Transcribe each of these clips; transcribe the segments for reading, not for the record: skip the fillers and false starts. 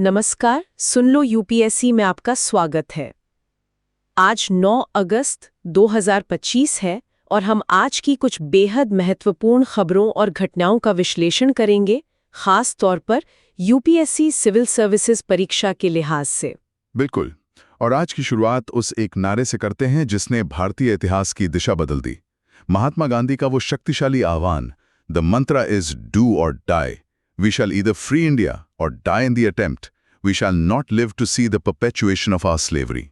नमस्कार, सुन लो यूपीएससी में आपका स्वागत है। आज 9 अगस्त 2025 है और हम आज की कुछ बेहद महत्वपूर्ण खबरों और घटनाओं का विश्लेषण करेंगे, खास तौर पर यूपीएससी सिविल सर्विसेज परीक्षा के लिहाज से। बिल्कुल। और आज की शुरुआत उस एक नारे से करते हैं जिसने भारतीय इतिहास की दिशा बदल दी। महात्मा गांधी का वो शक्तिशाली आह्वान, the mantra is do or die. We shall either free India or die in the attempt. We shall not live to see the perpetuation of our slavery.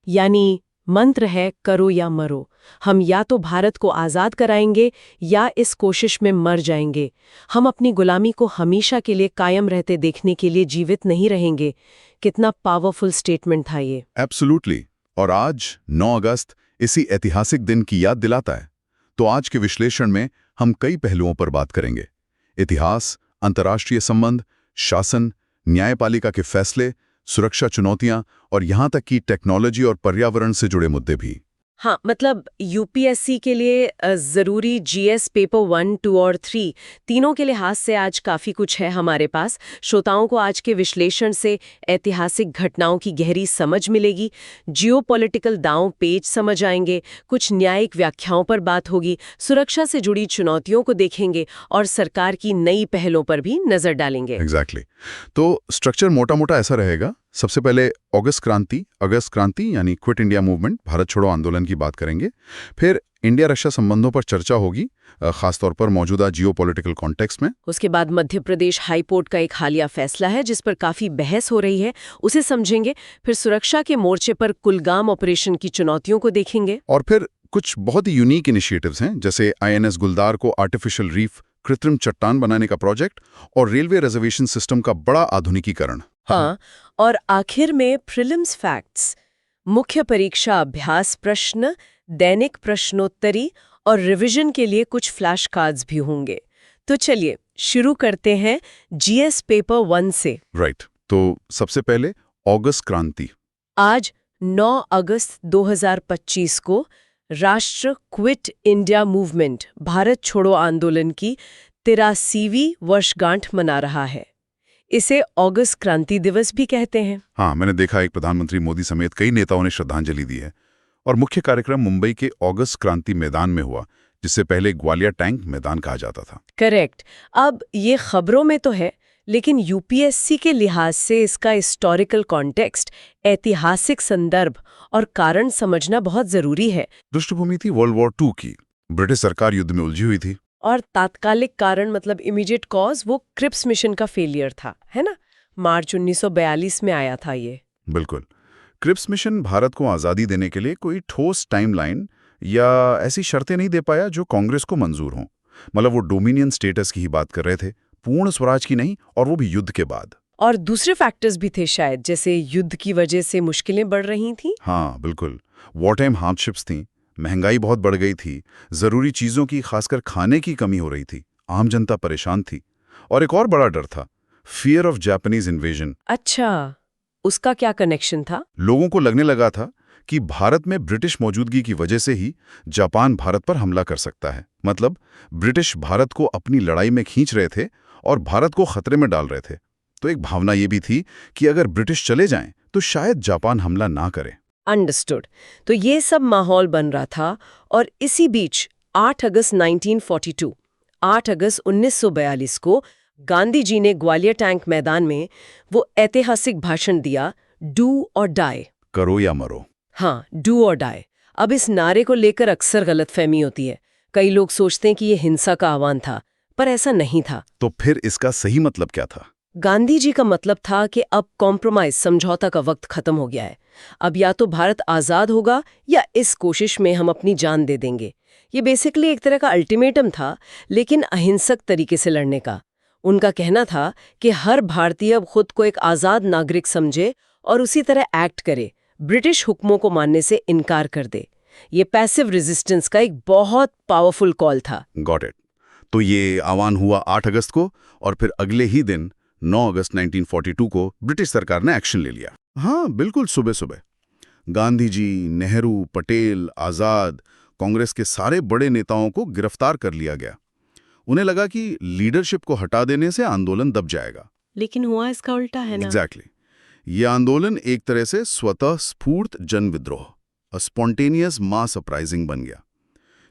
यानी मंत्र है करो या मरो। हम या तो भारत को आज़ाद कराएंगे या इस कोशिश में मर जाएंगे। हम अपनी गुलामी को हमेशा के लिए कायम रहते देखने के लिए जीवित नहीं रहेंगे। कितना पावरफुल स्टेटमेंट था ये। एब्सोल्युटली। और आज 9 अगस्त इसी ऐतिहासिक दिन की याद दिलाता है। तो आज के विश्लेषण में हम कई पहलुओं पर बात करेंगे। इतिहास, अंतर्राष्ट्रीय संबंध, शासन, न्यायपालिका के फैसले, सुरक्षा चुनौतियां और यहां तक कि टेक्नोलॉजी और पर्यावरण से जुड़े मुद्दे भी। हाँ, मतलब यूपीएससी के लिए ज़रूरी जीएस पेपर 1, 2 और 3 तीनों के लिहाज से आज काफ़ी कुछ है हमारे पास। श्रोताओं को आज के विश्लेषण से ऐतिहासिक घटनाओं की गहरी समझ मिलेगी, जियोपॉलिटिकल दांव पेच समझ आएंगे, कुछ न्यायिक व्याख्याओं पर बात होगी, सुरक्षा से जुड़ी चुनौतियों को देखेंगे और सरकार की नई पहलों पर भी नज़र डालेंगे। एग्जैक्टली। तो स्ट्रक्चर मोटा-मोटा ऐसा रहेगा। सबसे पहले अगस्त क्रांति यानी क्विट इंडिया मूवमेंट, भारत छोड़ो आंदोलन की बात करेंगे। फिर इंडिया रशिया संबंधों पर चर्चा होगी, खासतौर पर मौजूदा जियोपॉलिटिकल कॉन्टेक्स्ट में। उसके बाद मध्य प्रदेश हाई कोर्ट का एक हालिया फैसला है जिस पर काफी बहस हो रही है, उसे समझेंगे। फिर सुरक्षा के मोर्चे पर कुलगाम ऑपरेशन की चुनौतियों को देखेंगे। और फिर कुछ बहुत ही यूनिक इनिशिएटिव्स हैं, जैसे आईएनएस गुलदार को आर्टिफिशियल रीफ, कृत्रिम चट्टान बनाने का प्रोजेक्ट और रेलवे रिजर्वेशन सिस्टम का बड़ा आधुनिकीकरण। हाँ, और आखिर में प्रीलिम्स फैक्ट्स, मुख्य परीक्षा अभ्यास प्रश्न, दैनिक प्रश्नोत्तरी और रिवीजन के लिए कुछ फ्लैश कार्ड्स भी होंगे। तो चलिए शुरू करते हैं जीएस पेपर 1 से। राइट। तो सबसे पहले अगस्त क्रांति। आज 9 अगस्त 2025 को राष्ट्र क्विट इंडिया मूवमेंट, भारत छोड़ो आंदोलन की 83वीं वर्षगांठ मना रहा है। इसे अगस्त क्रांति दिवस भी कहते हैं। हाँ, मैंने देखा एक प्रधानमंत्री मोदी समेत कई नेताओं ने श्रद्धांजलि दी है। और मुख्य कार्यक्रम मुंबई के अगस्त क्रांति मैदान में हुआ, जिससे पहले ग्वालियर टैंक मैदान कहा जाता था। करेक्ट। अब ये खबरों में तो है, लेकिन यूपीएससी के लिहाज से इसका हिस्टोरिकल कॉन्टेक्स्ट, ऐतिहासिक संदर्भ और कारण समझना बहुत जरूरी है। पृष्ठभूमि थी वर्ल्ड वॉर 2 की। ब्रिटिश सरकार युद्ध में उलझी हुई थी। और तात्कालिक कारण मतलब इमीडिएट कॉज वो क्रिप्स मिशन का फेलियर था, है ना? मार्च 1942 में आया था ये। बिल्कुल। क्रिप्स मिशन भारत को आज़ादी देने के लिए कोई ठोस टाइमलाइन या ऐसी शर्तें नहीं दे पाया जो कांग्रेस को मंजूर हों। मतलब वो डोमिनियन स्टेटस की ही बात कर रहे थे, पूर्ण स्वराज की नहीं, और वो भी युद्ध के बाद। और दूसरे फैक्टर्स भी थे शायद, जैसे युद्ध की वजह से मुश्किलें बढ़ रही थीं। हाँ बिल्कुल, वॉर टाइम हार्डशिप्स थी, महंगाई बहुत बढ़ गई थी, जरूरी चीजों की, खासकर खाने की कमी हो रही थी, आम जनता परेशान थी। और एक और बड़ा डर था, फियर ऑफ जापानीज इन्वेजन। अच्छा, उसका क्या कनेक्शन था? लोगों को लगने लगा था कि भारत में ब्रिटिश मौजूदगी की वजह से ही जापान भारत पर हमला कर सकता है। मतलब ब्रिटिश भारत को अपनी लड़ाई में खींच रहे थे और भारत को खतरे में डाल रहे थे। तो एक भावना ये भी थी कि अगर ब्रिटिश चले जाएं तो शायद जापान हमला ना करे। अंडरस्टूड। तो ये सब माहौल बन रहा था। और इसी बीच 8 अगस्त 1942 को गांधी जी ने ग्वालियर टैंक मैदान में वो ऐतिहासिक भाषण दिया, डू और डाई, करो या मरो। हाँ, डू और डाई। अब इस नारे को लेकर अक्सर गलतफहमी होती है। कई लोग सोचते हैं कि ये हिंसा का आह्वान था, पर ऐसा नहीं था। तो फिर इसका सही मतलब क्या था? गांधी जी का मतलब था कि अब कॉम्प्रोमाइज, समझौता का वक्त खत्म हो गया है। अब या तो भारत आज़ाद होगा या इस कोशिश में हम अपनी जान दे देंगे। ये बेसिकली एक तरह का अल्टीमेटम था, लेकिन अहिंसक तरीके से लड़ने का। उनका कहना था कि हर भारतीय अब खुद को एक आज़ाद नागरिक समझे और उसी तरह एक्ट करे, ब्रिटिश हुक्मों को मानने से इनकार कर दे। ये पैसिव रेजिस्टेंस का एक बहुत पावरफुल कॉल था। Got it. तो ये आह्वान हुआ 8 अगस्त को, और फिर अगले ही दिन 9 अगस्त 1942 को ब्रिटिश सरकार ने एक्शन ले लिया। हाँ बिल्कुल, सुबह सुबह गांधी जी, नेहरू, पटेल, आज़ाद, कांग्रेस के सारे बड़े नेताओं को गिरफ्तार कर लिया गया। उन्हें लगा कि लीडरशिप को हटा देने से आंदोलन दब जाएगा। लेकिन हुआ इसका उल्टा, है ना? एग्जैक्टली। ये आंदोलन एक तरह से स्वतः स्फूर्त जन विद्रोह, स्पॉन्टेनियस मास अपराइजिंग बन गया।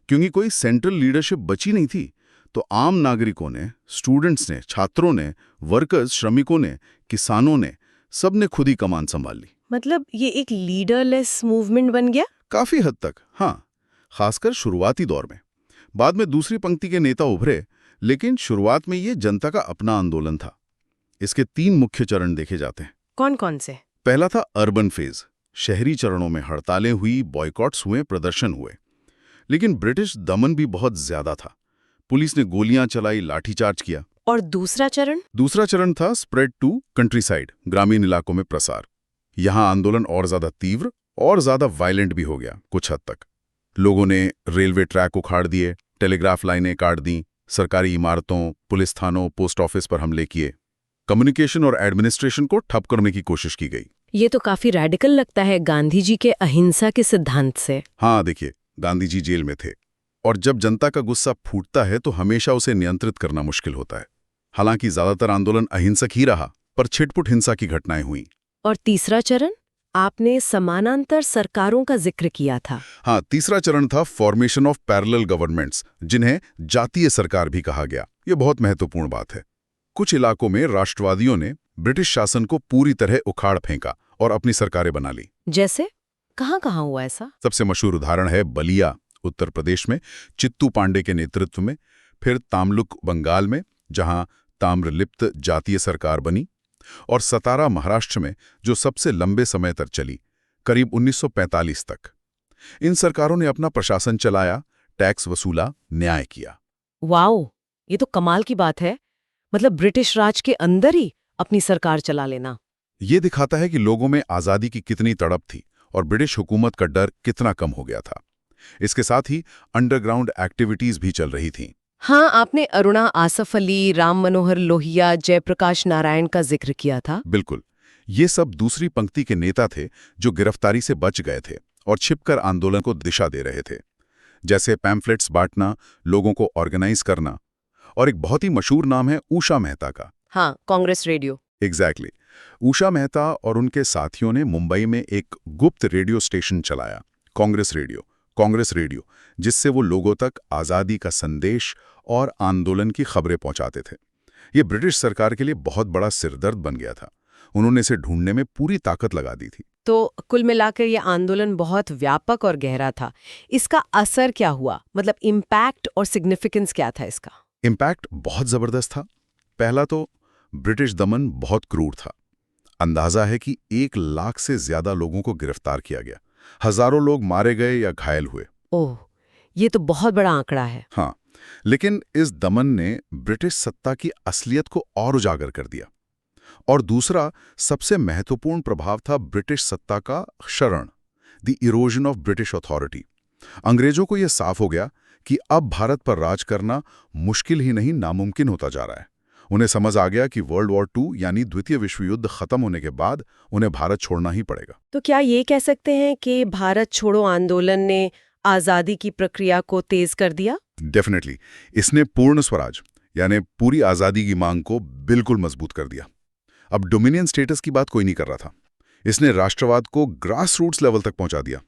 क्योंकि कोई सेंट्रल लीडरशिप बची नहीं थी, तो आम नागरिकों ने, स्टूडेंट्स ने, छात्रों ने, वर्कर्स, श्रमिकों ने, किसानों ने, सब ने खुद ही कमान संभाल ली। मतलब ये एक लीडरलेस मूवमेंट बन गया? काफी हद तक, हाँ, खासकर शुरुआती दौर में। बाद में दूसरी पंक्ति के नेता उभरे, लेकिन शुरुआत में ये जनता का अपना आंदोलन था। इसके 3 मुख्य चरण देखे जाते हैं। कौन कौन से? पहला था अर्बन फेज। शहरी चरणों में हड़तालें हुई, बॉयकॉट्स हुए, प्रदर्शन हुए। लेकिन ब्रिटिश दमन भी बहुत ज्यादा था। पुलिस ने गोलियां चलाई, लाठीचार्ज किया। और दूसरा चरण? दूसरा चरण था स्प्रेड टू कंट्रीसाइड, ग्रामीण इलाकों में प्रसार। यहां आंदोलन और ज्यादा तीव्र और ज्यादा वायलेंट भी हो गया कुछ हद तक। लोगों ने रेलवे ट्रैक उखाड़ दिए, टेलीग्राफ लाइनें काट दी, सरकारी इमारतों, पुलिस थानों, पोस्ट ऑफिस पर हमले किए। कम्युनिकेशन और एडमिनिस्ट्रेशन को ठप करने की कोशिश की गई। ये तो काफी रैडिकल लगता है गांधी जी के अहिंसा के सिद्धांत से। हाँ, देखिए, गांधी जी जेल में थे, और जब जनता का गुस्सा फूटता है तो हमेशा उसे नियंत्रित करना मुश्किल होता है। हालांकि ज्यादातर आंदोलन अहिंसक ही रहा, पर छिटपुट हिंसा की घटनाएं हुई। और तीसरा चरण? आपने समानांतर सरकारों का जिक्र किया था। हाँ, तीसरा चरण था फॉर्मेशन ऑफ पैरेलल गवर्नमेंट्स, जिन्हें जातीय सरकार भी कहा गया। ये बहुत महत्वपूर्ण बात है। कुछ इलाकों में राष्ट्रवादियों ने ब्रिटिश शासन को पूरी तरह उखाड़ फेंका और अपनी सरकारें बना ली। जैसे कहाँ हुआ ऐसा? सबसे मशहूर उदाहरण है बलिया, उत्तर प्रदेश में, चित्तू पांडे के नेतृत्व में। फिर तामलुक, बंगाल में, जहां ताम्रलिप्त जातीय सरकार बनी। और सतारा, महाराष्ट्र में, जो सबसे लंबे समय तक चली, करीब 1945 तक। इन सरकारों ने अपना प्रशासन चलाया, टैक्स वसूला, न्याय किया। वाओ, ये तो कमाल की बात है। मतलब ब्रिटिश राज के अंदर ही अपनी सरकार चला लेना। ये दिखाता है कि लोगों में आज़ादी की कितनी तड़प थी और ब्रिटिश हुकूमत का डर कितना कम हो गया था। इसके साथ ही अंडरग्राउंड एक्टिविटीज भी चल रही थीं। हाँ, आपने अरुणा आसफ अली, राम मनोहर लोहिया, जयप्रकाश नारायण का जिक्र किया था। बिल्कुल, ये सब दूसरी पंक्ति के नेता थे जो गिरफ्तारी से बच गए थे और छिपकर आंदोलन को दिशा दे रहे थे। जैसे पैम्फलेट्स बांटना, लोगों को ऑर्गेनाइज करना। और एक बहुत ही मशहूर नाम है उषा मेहता का। हाँ, कांग्रेस रेडियो। एग्जैक्टली। उषा मेहता और उनके साथियों ने मुंबई में एक गुप्त रेडियो स्टेशन चलाया, कांग्रेस रेडियो, जिससे वो लोगों तक आज़ादी का संदेश और आंदोलन की खबरें पहुंचाते थे। ये ब्रिटिश सरकार के लिए बहुत बड़ा सिरदर्द बन गया था। उन्होंने इसे ढूंढने में पूरी ताकत लगा दी थी। तो कुल मिलाकर ये आंदोलन बहुत व्यापक और गहरा था। इसका असर क्या हुआ? मतलब इम्पैक्ट और सिग्निफिकेंस क्या था इसका? इम्पैक्ट बहुत जबरदस्त था। पहला तो ब्रिटिश दमन बहुत क्रूर था। अंदाजा है कि 1 लाख से ज्यादा लोगों को गिरफ्तार किया गया, हजारों लोग मारे गए या घायल हुए। ओह, ये तो बहुत बड़ा आंकड़ा है। हाँ, लेकिन इस दमन ने ब्रिटिश सत्ता की असलियत को और उजागर कर दिया। और दूसरा सबसे महत्वपूर्ण प्रभाव था ब्रिटिश सत्ता का क्षरण, the erosion of British authority. अंग्रेजों को यह साफ हो गया कि अब भारत पर राज करना मुश्किल ही नहीं, नामुमकिन होता जा रहा है। उन्हें समझ आ गया कि वर्ल्ड वॉर 2 यानी द्वितीय विश्व युद्ध खत्म होने के बाद उन्हें भारत छोड़ना ही पड़ेगा। तो क्या ये कह सकते हैं कि भारत छोड़ो आंदोलन ने आज़ादी की प्रक्रिया को तेज कर दिया? डेफिनेटली, इसने पूर्ण स्वराज यानी पूरी आज़ादी की मांग को बिल्कुल मजबूत कर दिया। अब डोमिनियन स्टेटस की बात कोई नहीं कर रहा था। इसने राष्ट्रवाद को ग्रास रूट्स लेवल तक पहुंचा दिया।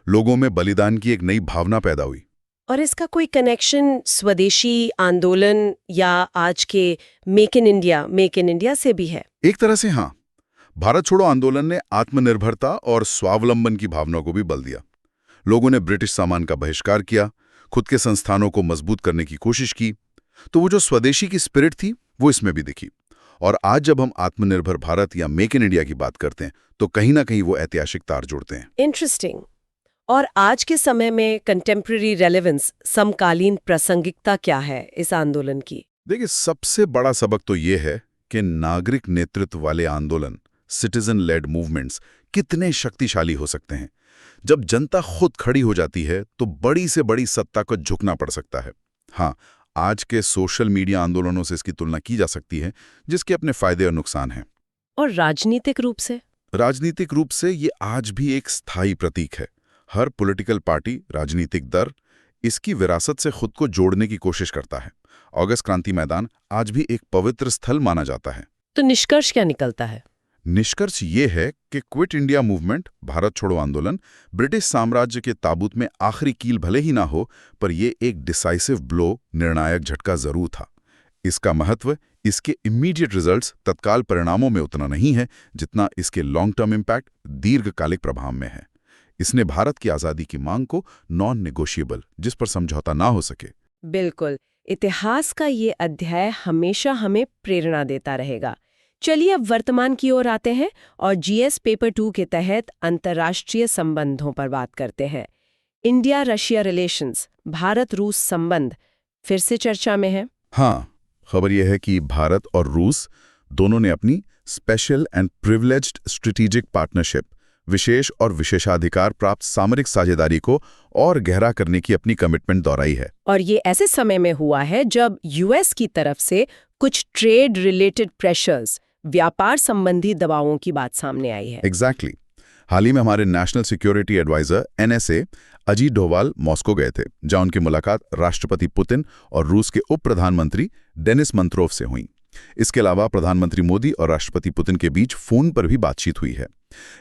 लोगों में बलिदान की एक नई भावना पैदा हुई। और इसका कोई कनेक्शन स्वदेशी आंदोलन या आज के मेक इन इंडिया से भी है? एक तरह से हाँ। भारत छोड़ो आंदोलन ने आत्मनिर्भरता और स्वावलंबन की भावना को भी बल दिया। लोगों ने ब्रिटिश सामान का बहिष्कार किया, खुद के संस्थानों को मजबूत करने की कोशिश की। तो वो जो स्वदेशी की स्पिरिट थी वो इसमें भी दिखी। और आज जब हम आत्मनिर्भर भारत या मेक इन इंडिया की बात करते हैं तो कहीं ना कहीं वो ऐतिहासिक तार जोड़ते हैं। इंटरेस्टिंग। और आज के समय में कंटेम्प्रेरी रेलेवेंस, समकालीन प्रासंगिकता क्या है इस आंदोलन की? देखिए, सबसे बड़ा सबक तो ये है कि नागरिक नेतृत्व वाले आंदोलन, सिटीजन लेड मूवमेंट्स, कितने शक्तिशाली हो सकते हैं। जब जनता खुद खड़ी हो जाती है तो बड़ी से बड़ी सत्ता को झुकना पड़ सकता है। हाँ, आज के सोशल मीडिया आंदोलनों से इसकी तुलना की जा सकती है, जिसके अपने फायदे और नुकसान हैं। और राजनीतिक रूप से ये आज भी एक स्थायी प्रतीक है। हर पॉलिटिकल पार्टी, राजनीतिक दल इसकी विरासत से खुद को जोड़ने की कोशिश करता है। अगस्त क्रांति मैदान आज भी एक पवित्र स्थल माना जाता है। तो निष्कर्ष क्या निकलता है? निष्कर्ष ये है कि क्विट इंडिया मूवमेंट, भारत छोड़ो आंदोलन, ब्रिटिश साम्राज्य के ताबूत में आखिरी कील भले ही ना हो, पर ये एक डिसाइसिव ब्लो, निर्णायक झटका जरूर था। इसका महत्व इसके इमीडिएट रिजल्ट्स, तत्काल परिणामों में उतना नहीं है जितना इसके लॉन्ग टर्म इम्पैक्ट, दीर्घकालिक प्रभाव में है। इसने भारत की आज़ादी की मांग को नॉन नेगोशिएबल, जिस पर समझौता ना हो सके। बिल्कुल, इतिहास का ये अध्याय हमेशा हमें प्रेरणा देता रहेगा। चलिए अब वर्तमान की ओर आते हैं और जीएस पेपर 2 के तहत अंतर्राष्ट्रीय संबंधों पर बात करते हैं। इंडिया रशिया रिलेशंस, भारत रूस संबंध फिर से चर्चा में है। हाँ, खबर यह है कि भारत और रूस दोनों ने अपनी special and privileged strategic partnership, विशेष और विशेषाधिकार प्राप्त सामरिक साझेदारी को और गहरा करने की अपनी कमिटमेंट दोहराई है। और ये ऐसे समय में हुआ है जब यूएस की तरफ से कुछ ट्रेड रिलेटेड प्रेशर्स, व्यापार संबंधी दबावों की बात सामने आई है। एग्जैक्टली। हाल ही में हमारे national security advisor NSA Ajit Doval Moscow गए थे, जहां उनकी मुलाकात राष्ट्रपति पुतिन और रूस के उप प्रधानमंत्री डेनिस मंत्रोव से हुई। इसके अलावा प्रधानमंत्री मोदी और राष्ट्रपति पुतिन के बीच फोन पर भी बातचीत हुई है।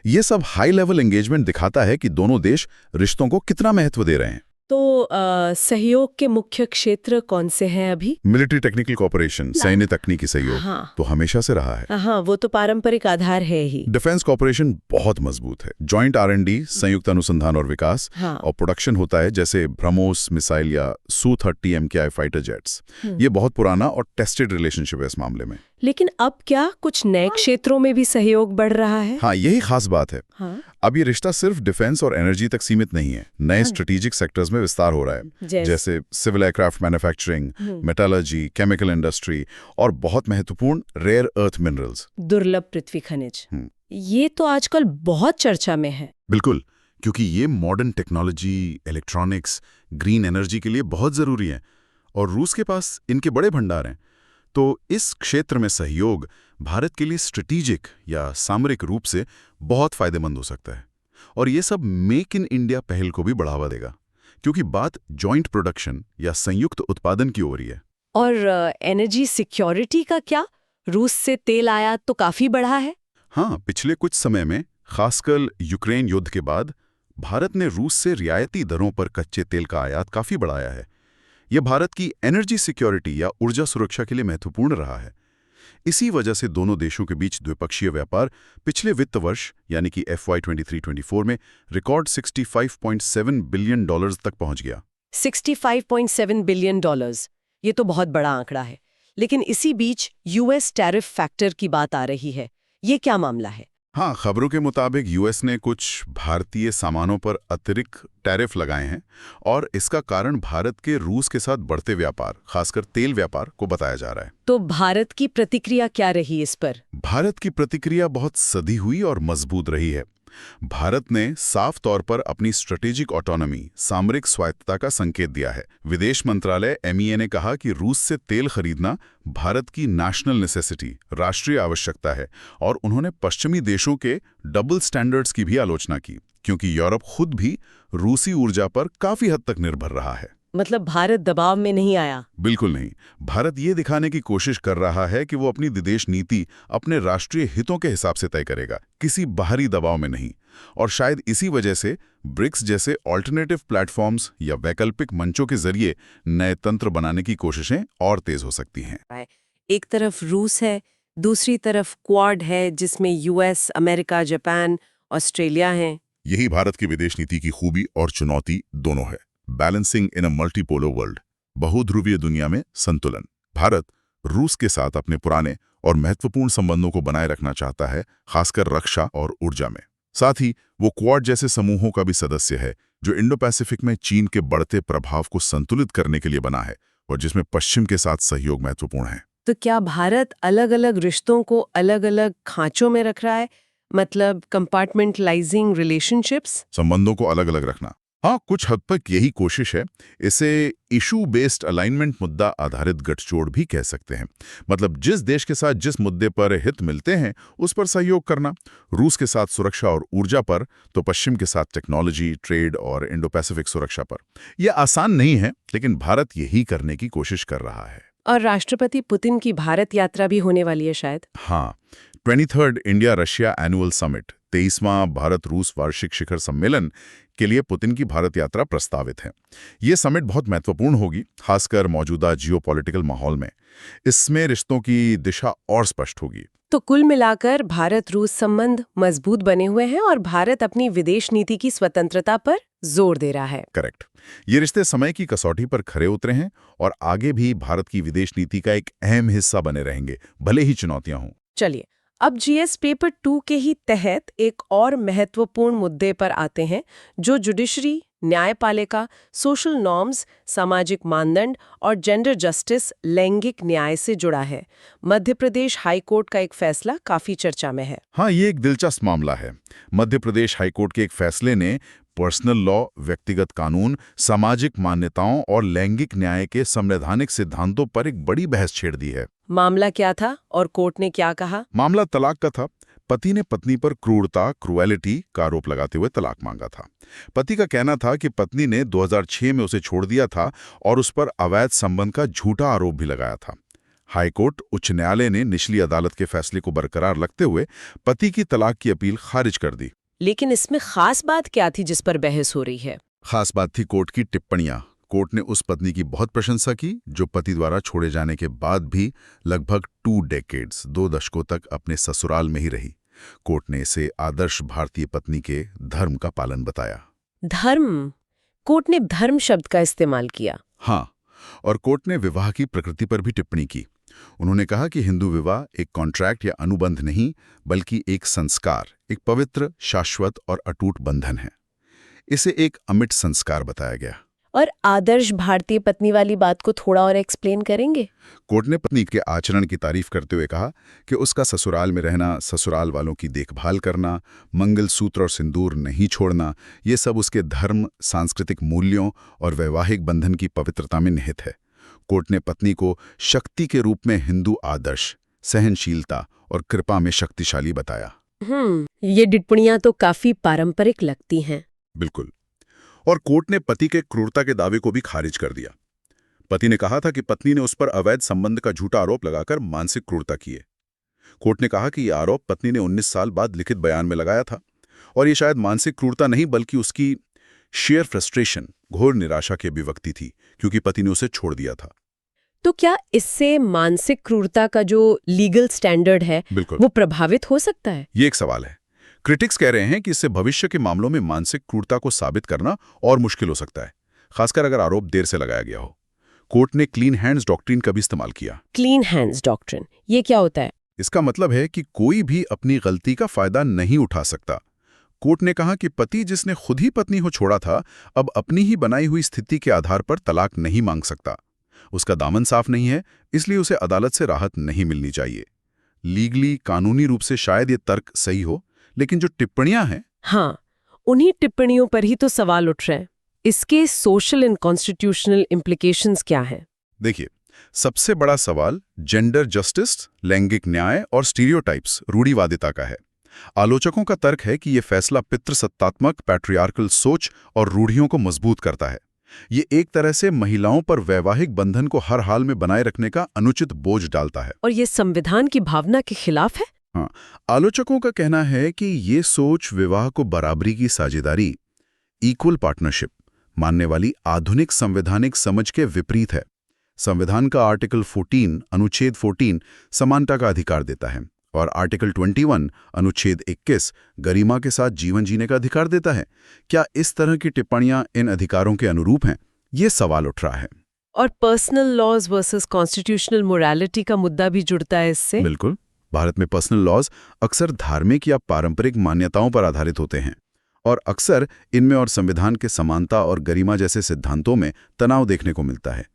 ये सब हाई लेवल एंगेजमेंट दिखाता है कि दोनों देश रिश्तों को कितना महत्व दे रहे हैं। तो सहयोग के मुख्य क्षेत्र कौन से हैं अभी? मिलिट्री टेक्निकल कॉपरेशन, सैन्य तकनीकी सहयोग, हाँ। तो हमेशा से रहा है। हाँ, वो तो पारंपरिक आधार है ही। डिफेंस कॉपरेशन बहुत मजबूत है। जॉइंट R&D, संयुक्त अनुसंधान और विकास, हाँ। और प्रोडक्शन होता है, जैसे ब्रह्मोस मिसाइल या Su-30 MKI फाइटर जेट्स। ये बहुत पुराना और टेस्टेड रिलेशनशिप है इस मामले में। लेकिन अब क्या कुछ नए क्षेत्रों में भी सहयोग बढ़ रहा है? हाँ, यही खास बात है। हाँ। अब ये रिश्ता सिर्फ डिफेंस और एनर्जी तक सीमित नहीं है, नए स्ट्रेटेजिक सेक्टर्स में विस्तार हो रहा है, जैसे civil aircraft manufacturing, metallurgy, chemical industry और बहुत महत्वपूर्ण रेयर अर्थ मिनरल्स, दुर्लभ पृथ्वी खनिज। ये तो आजकल बहुत चर्चा में है। बिल्कुल, क्योंकि ये modern technology, electronics, green energy के लिए बहुत जरूरी है और रूस के पास इनके बड़े भंडार हैं। तो इस क्षेत्र में सहयोग भारत के लिए स्ट्रेटेजिक या सामरिक रूप से बहुत फायदेमंद हो सकता है। और ये सब मेक इन इंडिया पहल को भी बढ़ावा देगा, क्योंकि बात जॉइंट प्रोडक्शन या संयुक्त उत्पादन की ओर ही है। और एनर्जी सिक्योरिटी का क्या? रूस से तेल आयात तो काफी बढ़ा है। हाँ, पिछले कुछ समय में, खासकर यूक्रेन युद्ध के बाद, भारत ने रूस से रियायती दरों पर कच्चे तेल का आयात काफी बढ़ाया है। यह भारत की एनर्जी सिक्योरिटी या ऊर्जा सुरक्षा के लिए महत्वपूर्ण रहा है। इसी वजह से दोनों देशों के बीच द्विपक्षीय व्यापार पिछले वित्त वर्ष यानी कि FY 23-24 में रिकॉर्ड $65.7 बिलियन तक पहुंच गया। $65.7 बिलियन, ये तो बहुत बड़ा आंकड़ा है। लेकिन इसी बीच US टैरिफ फैक्टर की बात आ रही है। ये क्या मामला है? हाँ, खबरों के मुताबिक US ने कुछ भारतीय सामानों पर अतिरिक्त टैरिफ लगाए हैं और इसका कारण भारत के रूस के साथ बढ़ते व्यापार, खासकर तेल व्यापार को बताया जा रहा है। तो भारत की प्रतिक्रिया क्या रही इस पर? भारत की प्रतिक्रिया बहुत सधी हुई और मजबूत रही है। भारत ने साफ तौर पर अपनी स्ट्रेटेजिक ऑटोनॉमी, सामरिक स्वायत्तता का संकेत दिया है। विदेश मंत्रालय MEA ने कहा कि रूस से तेल खरीदना भारत की नेशनल नेसेसिटी, राष्ट्रीय आवश्यकता है, और उन्होंने पश्चिमी देशों के डबल स्टैंडर्ड्स की भी आलोचना की, क्योंकि यूरोप खुद भी रूसी ऊर्जा पर काफी हद तक निर्भर रहा है। मतलब भारत दबाव में नहीं आया? बिल्कुल नहीं। भारत ये दिखाने की कोशिश कर रहा है कि वो अपनी विदेश नीति अपने राष्ट्रीय हितों के हिसाब से तय करेगा, किसी बाहरी दबाव में नहीं। और शायद इसी वजह से ब्रिक्स जैसे ऑल्टरनेटिव प्लेटफॉर्म्स या वैकल्पिक मंचों के जरिए नए तंत्र बनाने की कोशिशें और तेज हो सकती हैं। एक तरफ रूस है, दूसरी तरफ क्वाड है, जिसमें US, अमेरिका, जापान, ऑस्ट्रेलिया हैं। यही भारत की विदेश नीति की खूबी और चुनौती दोनों है। बैलेंसिंग इन अ मल्टीपोलर वर्ल्ड, बहुध्रुवीय दुनिया में संतुलन। भारत रूस के साथ अपने पुराने और महत्वपूर्ण संबंधों को बनाए रखना चाहता है, खासकर रक्षा और ऊर्जा में। साथ ही वो क्वाड जैसे समूहों का भी सदस्य है, जो इंडो पैसिफिक में चीन के बढ़ते प्रभाव को संतुलित करने के लिए बना है और जिसमें पश्चिम के साथ सहयोग महत्वपूर्ण है। तो क्या भारत अलग-अलग रिश्तों को अलग-अलग खांचों में रख रहा है? मतलब कंपार्टमेंटलाइजिंग रिलेशनशिप्स? संबंधों को अलग अलग रखना, हाँ, कुछ हद तक यही कोशिश है। इसे इशू बेस्ड अलाइनमेंट, मुद्दा आधारित गठजोड़ भी कह सकते हैं। मतलब जिस देश के साथ जिस मुद्दे पर हित मिलते हैं उस पर सहयोग करना। रूस के साथ सुरक्षा और ऊर्जा पर, तो पश्चिम के साथ टेक्नोलॉजी, ट्रेड और इंडो पैसिफिक सुरक्षा पर। यह आसान नहीं है, लेकिन भारत यही करने की कोशिश कर रहा है। और राष्ट्रपति पुतिन की भारत यात्रा भी होने वाली है शायद। हाँ, 23rd India Russia annual summit 23वां भारत रूस वार्षिक शिखर सम्मेलन के लिए पुतिन की भारत यात्रा प्रस्तावित है। ये समिट बहुत महत्वपूर्ण होगी, खासकर मौजूदा जियोपॉलिटिकल माहौल में। इसमें रिश्तों की दिशा और स्पष्ट होगी। तो कुल मिलाकर भारत रूस संबंध मजबूत बने हुए हैं और भारत अपनी विदेश नीति की स्वतंत्रता पर जोर दे रहा है। करेक्ट। ये रिश्ते समय की कसौटी पर खरे उतरे हैं और आगे भी भारत की विदेश नीति का एक अहम हिस्सा बने रहेंगे, भले ही चुनौतियां हों। चलिए, अब जीएस पेपर 2 के ही तहत एक और महत्वपूर्ण मुद्दे पर आते हैं, जो जुडिशरी, न्यायपालिका, सोशल नॉर्म्स, सामाजिक मानदंड और जेंडर जस्टिस, लैंगिक न्याय से जुड़ा है। मध्य प्रदेश हाई कोर्ट का एक फैसला काफी चर्चा में है। हाँ, ये एक दिलचस्प मामला है। मध्य प्रदेश हाईकोर्ट के एक फैसले ने पर्सनल लॉ, व्यक्तिगत कानून, सामाजिक मान्यताओं और लैंगिक न्याय के संवैधानिक सिद्धांतों पर एक बड़ी बहस छेड़ दी है। मामला क्या था और कोर्ट ने क्या कहा? मामला तलाक का था। पति ने पत्नी पर क्रूएलिटी का आरोप लगाते हुए तलाक मांगा था। पति का कहना था कि पत्नी ने 2006 में उसे छोड़ दिया था और उस पर अवैध संबंध का झूठा आरोप भी लगाया था। हाईकोर्ट उच्च न्यायालय ने निचली अदालत के फैसले को बरकरार रखते हुए पति की तलाक की अपील खारिज कर दी। लेकिन इसमें खास बात क्या थी जिस पर बहस हो रही है? खास बात थी कोर्ट की टिप्पणियां। कोर्ट ने उस पत्नी की बहुत प्रशंसा की जो पति द्वारा छोड़े जाने के बाद भी लगभग 2 डेकेड्स 2 दशकों तक अपने ससुराल में ही रही। कोर्ट ने इसे आदर्श भारतीय पत्नी के धर्म का पालन बताया। धर्म? कोर्ट ने धर्म शब्द का इस्तेमाल किया। हाँ, और कोर्ट ने विवाह की प्रकृति पर भी टिप्पणी की। उन्होंने कहा कि हिंदू विवाह एक कॉन्ट्रैक्ट या अनुबंध नहीं, बल्कि एक संस्कार, एक पवित्र, शाश्वत और अटूट बंधन है। इसे एक अमिट संस्कार बताया गया। और आदर्श भारतीय पत्नी वाली बात को थोड़ा और एक्सप्लेन करेंगे? कोर्ट ने पत्नी के आचरण की तारीफ करते हुए कहा कि उसका ससुराल में रहना, ससुराल वालों की देखभाल करना, मंगलसूत्र और सिंदूर नहीं छोड़ना, ये सब उसके धर्म, सांस्कृतिक मूल्यों और वैवाहिक बंधन की पवित्रता में निहित है। कोर्ट ने पत्नी को शक्ति के रूप में हिंदू आदर्श, सहनशीलता और कृपा में शक्तिशाली बताया। ये टिप्पणियां तो काफी पारंपरिक लगती हैं। बिल्कुल। और कोर्ट ने पति के क्रूरता के दावे को भी खारिज कर दिया। पति ने कहा था कि पत्नी ने उस पर अवैध संबंध का झूठा आरोप लगाकर मानसिक क्रूरता की है। कोर्ट ने कहा कि यह आरोप पत्नी ने 19 साल बाद लिखित बयान में लगाया था और ये शायद मानसिक क्रूरता नहीं बल्कि उसकी शेयर फ्रस्ट्रेशन, घोर निराशा की अभिव्यक्ति थी, क्योंकि पति ने उसे छोड़ दिया था। तो क्या इससे मानसिक क्रूरता का जो लीगल स्टैंडर्ड है वो प्रभावित हो सकता है? ये एक सवाल है। क्रिटिक्स कह रहे हैं कि इससे भविष्य के मामलों में मानसिक क्रूरता को साबित करना और मुश्किल हो सकता है, खासकर अगर आरोप देर से लगाया गया हो। कोर्ट ने क्लीन हैंड्स डॉक्ट्रिन का भी इस्तेमाल किया। क्लीन हैंड्स डॉक्ट्रिन, ये क्या होता है? इसका मतलब है कि कोई भी अपनी गलती का फायदा नहीं उठा सकता। कोर्ट ने कहा कि पति जिसने खुद ही पत्नी को छोड़ा था, अब अपनी ही बनाई हुई स्थिति के आधार पर तलाक नहीं मांग सकता। उसका दामन साफ नहीं है, इसलिए उसे अदालत से राहत नहीं मिलनी चाहिए। लीगली, कानूनी रूप से शायद ये तर्क सही हो, लेकिन जो टिप्पणियां हैं, हाँ, उन्हीं टिप्पणियों पर ही तो सवाल उठ रहे हैं। इसके सोशल एंड कॉन्स्टिट्यूशनल इम्प्लीकेशंस क्या हैं? देखिए, सबसे बड़ा सवाल जेंडर जस्टिस, लैंगिक न्याय और स्टीरियोटाइप्स, रूढ़िवादिता का है। आलोचकों का तर्क है कि यह फैसला पितृसत्तात्मक पैट्रियार्कल सोच और रूढ़ियों को मजबूत करता है। ये एक तरह से महिलाओं पर वैवाहिक बंधन को हर हाल में बनाए रखने का अनुचित बोझ डालता है। और ये संविधान की भावना के खिलाफ है। हाँ, आलोचकों का कहना है कि ये सोच विवाह को बराबरी की साझेदारी, इक्वल पार्टनरशिप मानने वाली आधुनिक संवैधानिक समझ के विपरीत है। संविधान का आर्टिकल 14 अनुच्छेद 14 समानता का अधिकार देता है और आर्टिकल 21 अनुच्छेद 21 गरिमा के साथ जीवन जीने का अधिकार देता है। क्या इस तरह की टिप्पणियां इन अधिकारों के अनुरूप हैं? ये सवाल उठ रहा है। और personal laws versus constitutional morality का मुद्दा भी जुड़ता है इससे। बिल्कुल। भारत में पर्सनल लॉज अक्सर धार्मिक या पारंपरिक मान्यताओं पर आधारित होते हैं और अक्सर इनमें और संविधान के समानता और गरिमा जैसे सिद्धांतों में तनाव देखने को मिलता है।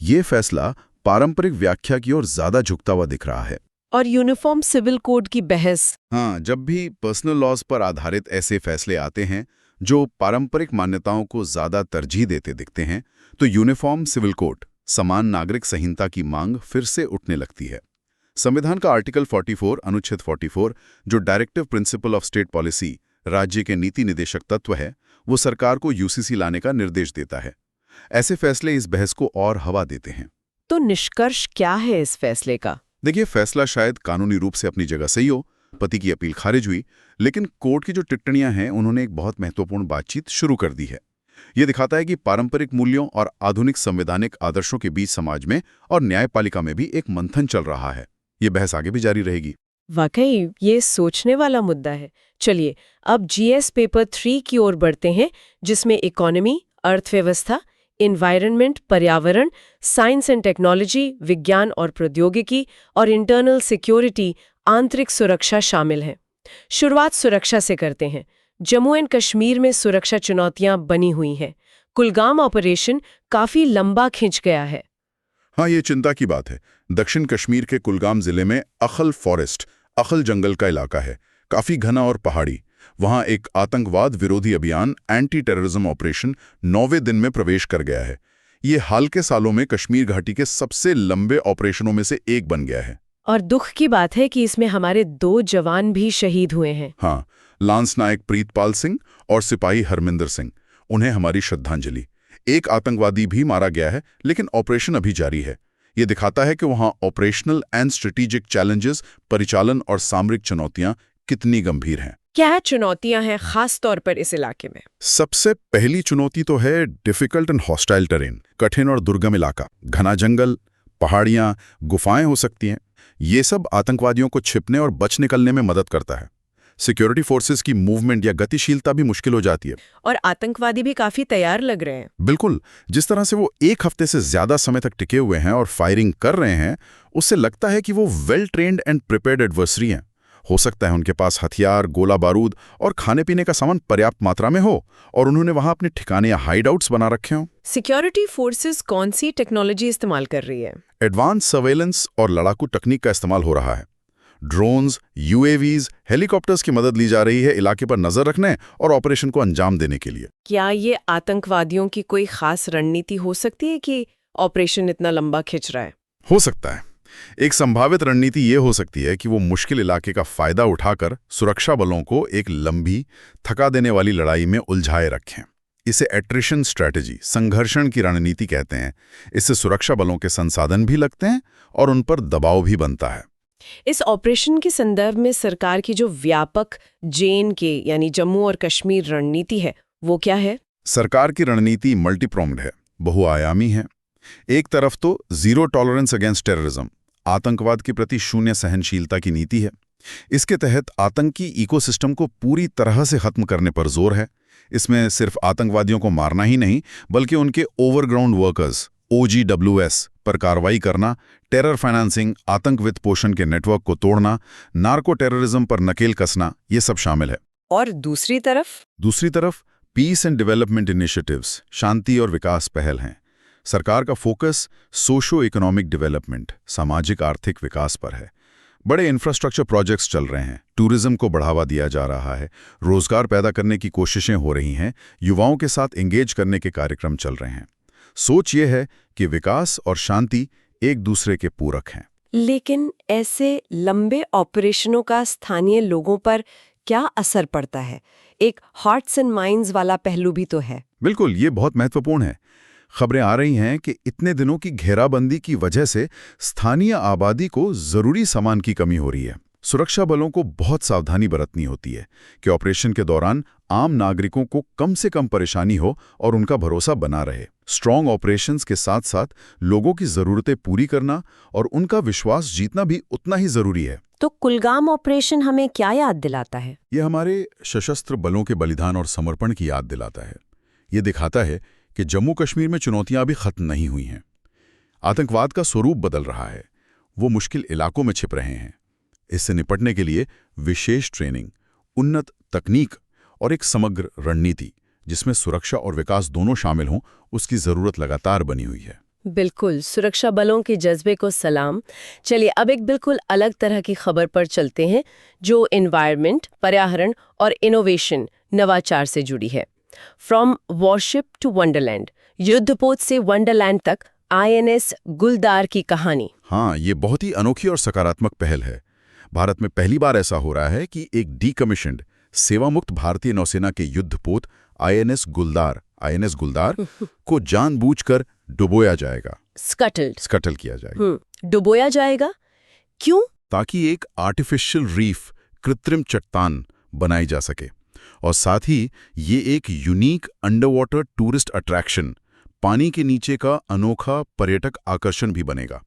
ये फैसला पारंपरिक व्याख्या की ओर ज्यादा झुकता हुआ दिख रहा है। और यूनिफॉर्म सिविल कोड की बहस। हाँ, जब भी पर्सनल लॉज पर आधारित ऐसे फैसले आते हैं जो पारंपरिक मान्यताओं को ज्यादा तरजीह देते दिखते हैं, तो यूनिफॉर्म सिविल कोड, समान नागरिक संहिता की मांग फिर से उठने लगती है। संविधान का आर्टिकल 44 अनुच्छेद 44, जो directive principle of state policy, राज्य के नीति निदेशक तत्व है, वो सरकार को यूसीसी लाने का निर्देश देता है। ऐसे फैसले इस बहस को और हवा देते हैं। तो निष्कर्ष क्या है इस फैसले का? देखिए, फैसला शायद कानूनी रूप से अपनी जगह सही हो, पति की अपील खारिज हुई, लेकिन कोर्ट की जो टिप्पणियां हैं उन्होंने एक बहुत महत्वपूर्ण बातचीत शुरू कर दी है। ये दिखाता है कि पारंपरिक मूल्यों और आधुनिक संवैधानिक आदर्शों के बीच समाज में और न्यायपालिका में भी एक मंथन चल रहा है। ये बहस आगे भी जारी रहेगी। वाकई ये सोचने वाला मुद्दा है। चलिए अब जीएस पेपर 3 की ओर बढ़ते हैं, जिसमें इकोनॉमी, अर्थव्यवस्था, एनवायरनमेंट, पर्यावरण, साइंस एंड टेक्नोलॉजी, विज्ञान और प्रौद्योगिकी और इंटरनल सिक्योरिटी, आंतरिक सुरक्षा शामिल हैं। शुरुआत सुरक्षा से करते हैं। जम्मू एंड कश्मीर में सुरक्षा चुनौतियां बनी हुई हैं। कुलगाम ऑपरेशन काफी लंबा खिंच गया है। हाँ, ये चिंता की बात है। दक्षिण कश्मीर के कुलगाम जिले में अखल फॉरेस्ट, अखल जंगल का इलाका है, काफी घना और पहाड़ी। वहां एक आतंकवाद विरोधी अभियान एंटी टेररिज्म ऑपरेशन 9वें दिन में प्रवेश कर गया है। ये हाल के सालों में कश्मीर घाटी के सबसे लंबे ऑपरेशनों में से एक बन गया है। और दुख की बात है कि इसमें हमारे 2 जवान भी शहीद हुए हैं। हाँ, लांस नायक प्रीतपाल सिंह और सिपाही हरमिंदर सिंह, उन्हें हमारी श्रद्धांजलि। एक आतंकवादी भी मारा गया है, लेकिन ऑपरेशन अभी जारी है। ये दिखाता है कि वहां ऑपरेशनल एंड स्ट्रेटेजिक चैलेंजेस, परिचालन और सामरिक चुनौतियां कितनी गंभीर हैं। क्या चुनौतियां हैं खास तौर पर इस इलाके में? सबसे पहली चुनौती तो है डिफिकल्ट एंड हॉस्टाइल टेरेन, कठिन और दुर्गम इलाका, घना जंगल, पहाड़ियां, गुफाएं हो सकती हैं। ये सब आतंकवादियों को छिपने और बच निकलने में मदद करता है। सिक्योरिटी फोर्सेस की मूवमेंट या गतिशीलता भी मुश्किल हो जाती है। और आतंकवादी भी काफी तैयार लग रहे हैं। बिल्कुल, जिस तरह से वो एक हफ्ते से ज्यादा समय तक टिके हुए हैं और फायरिंग कर रहे हैं, उससे लगता है कि वो well trained and prepared adversary हैं। हो सकता है उनके पास हथियार, गोला बारूद और खाने पीने का सामान पर्याप्त मात्रा में हो और उन्होंने वहां अपने ठिकाने या हाइडआउट्स बना रखे हों। सिक्योरिटी फोर्सेस कौन सी टेक्नोलॉजी इस्तेमाल कर रही है? एडवांस सर्वेलेंस और लड़ाकू तकनीक का इस्तेमाल हो रहा है। ड्रोन्स, यूएवीज, हेलीकॉप्टर्स की मदद ली जा रही है इलाके पर नजर रखने और ऑपरेशन को अंजाम देने के लिए। क्या ये आतंकवादियों की कोई खास रणनीति हो सकती है कि ऑपरेशन इतना लंबा खिंच रहा है? हो सकता है। एक संभावित रणनीति ये हो सकती है कि वो मुश्किल इलाके का फायदा उठाकर सुरक्षा बलों को एक लंबी, थका देने वाली लड़ाई में उलझाए रखें। इसे एट्रिशन स्ट्रैटेजी, संघर्षण की रणनीति कहते हैं। इससे सुरक्षा बलों के संसाधन भी लगते हैं और उन पर दबाव भी बनता है। इस ऑपरेशन के संदर्भ में सरकार की जो व्यापक JNK यानी जम्मू और कश्मीर रणनीति है, वो क्या है? सरकार की रणनीति मल्टीप्रॉम्ड है, बहुआयामी है। एक तरफ तो जीरो टॉलरेंस अगेंस्ट टेररिज्म, आतंकवाद के प्रति शून्य सहनशीलता की नीति है। इसके तहत आतंकी इकोसिस्टम को पूरी तरह से खत्म करने पर जोर है। इसमें सिर्फ आतंकवादियों को मारना ही नहीं, बल्कि उनके ओवरग्राउंड वर्कर्स OGWS पर कार्रवाई करना, टेरर फाइनेंसिंग, आतंक वित्त पोषण के नेटवर्क को तोड़ना, नार्को टेररिज्म पर नकेल कसना, ये सब शामिल है। और दूसरी तरफ पीस एंड डेवलपमेंट इनिशिएटिव्स, शांति और विकास पहल हैं। सरकार का फोकस सोशो इकोनॉमिक डेवलपमेंट, सामाजिक आर्थिक विकास पर है। बड़े इंफ्रास्ट्रक्चर प्रोजेक्ट्स चल रहे हैं, टूरिज्म को बढ़ावा दिया जा रहा है, रोजगार पैदा करने की कोशिशें हो रही हैं, युवाओं के साथ एंगेज करने के कार्यक्रम चल रहे हैं। सोच ये है कि विकास और शांति एक दूसरे के पूरक हैं। लेकिन ऐसे लंबे ऑपरेशनों का स्थानीय लोगों पर क्या असर पड़ता है? एक हार्ट्स एंड माइंड्स वाला पहलू भी तो है। बिल्कुल, ये बहुत महत्वपूर्ण है। खबरें आ रही हैं कि इतने दिनों की घेराबंदी की वजह से स्थानीय आबादी को जरूरी सामान की कमी हो रही है। सुरक्षा बलों को बहुत सावधानी बरतनी होती है कि ऑपरेशन के दौरान आम नागरिकों को कम से कम परेशानी हो और उनका भरोसा बना रहे। स्ट्रॉन्ग ऑपरेशंस के साथ साथ लोगों की जरूरतें पूरी करना और उनका विश्वास जीतना भी उतना ही जरूरी है। तो कुलगाम ऑपरेशन हमें क्या याद दिलाता है? ये हमारे सशस्त्र बलों के बलिदान और समर्पण की याद दिलाता है। ये दिखाता है कि जम्मू कश्मीर में चुनौतियां अभी खत्म नहीं हुई हैं। आतंकवाद का स्वरूप बदल रहा है, वो मुश्किल इलाकों में छिप रहे हैं। इससे निपटने के लिए विशेष ट्रेनिंग, उन्नत तकनीक और एक समग्र रणनीति जिसमें सुरक्षा और विकास दोनों शामिल हों, उसकी जरूरत लगातार बनी हुई है। बिल्कुल, सुरक्षा बलों के जज्बे को सलाम। चलिए अब एक बिल्कुल अलग तरह की खबर पर चलते हैं जो एनवायरनमेंट, पर्यावरण और इनोवेशन, नवाचार से जुड़ी है। फ्रॉम वॉरशिप टू वंडरलैंड, युद्धपोत से वंडरलैंड तक INS गुलदार की कहानी। हाँ, ये बहुत ही अनोखी और सकारात्मक पहल है। भारत में पहली बार ऐसा हो रहा है कि एक डीकमीशन्ड, सेवामुक्त भारतीय नौसेना के युद्धपोत INS गुलदार को जानबूझकर डुबोया जाएगा, स्कटल किया जाएगा। डुबोया जाएगा? क्यों? ताकि एक आर्टिफिशियल रीफ कृत्रिम चट्टान बनाई जा सके। और साथ ही ये एक यूनिक अंडरवाटर टूरिस्ट अट्रैक्शन, पानी के नीचे का अनोखा पर्यटक आकर्षण भी बनेगा।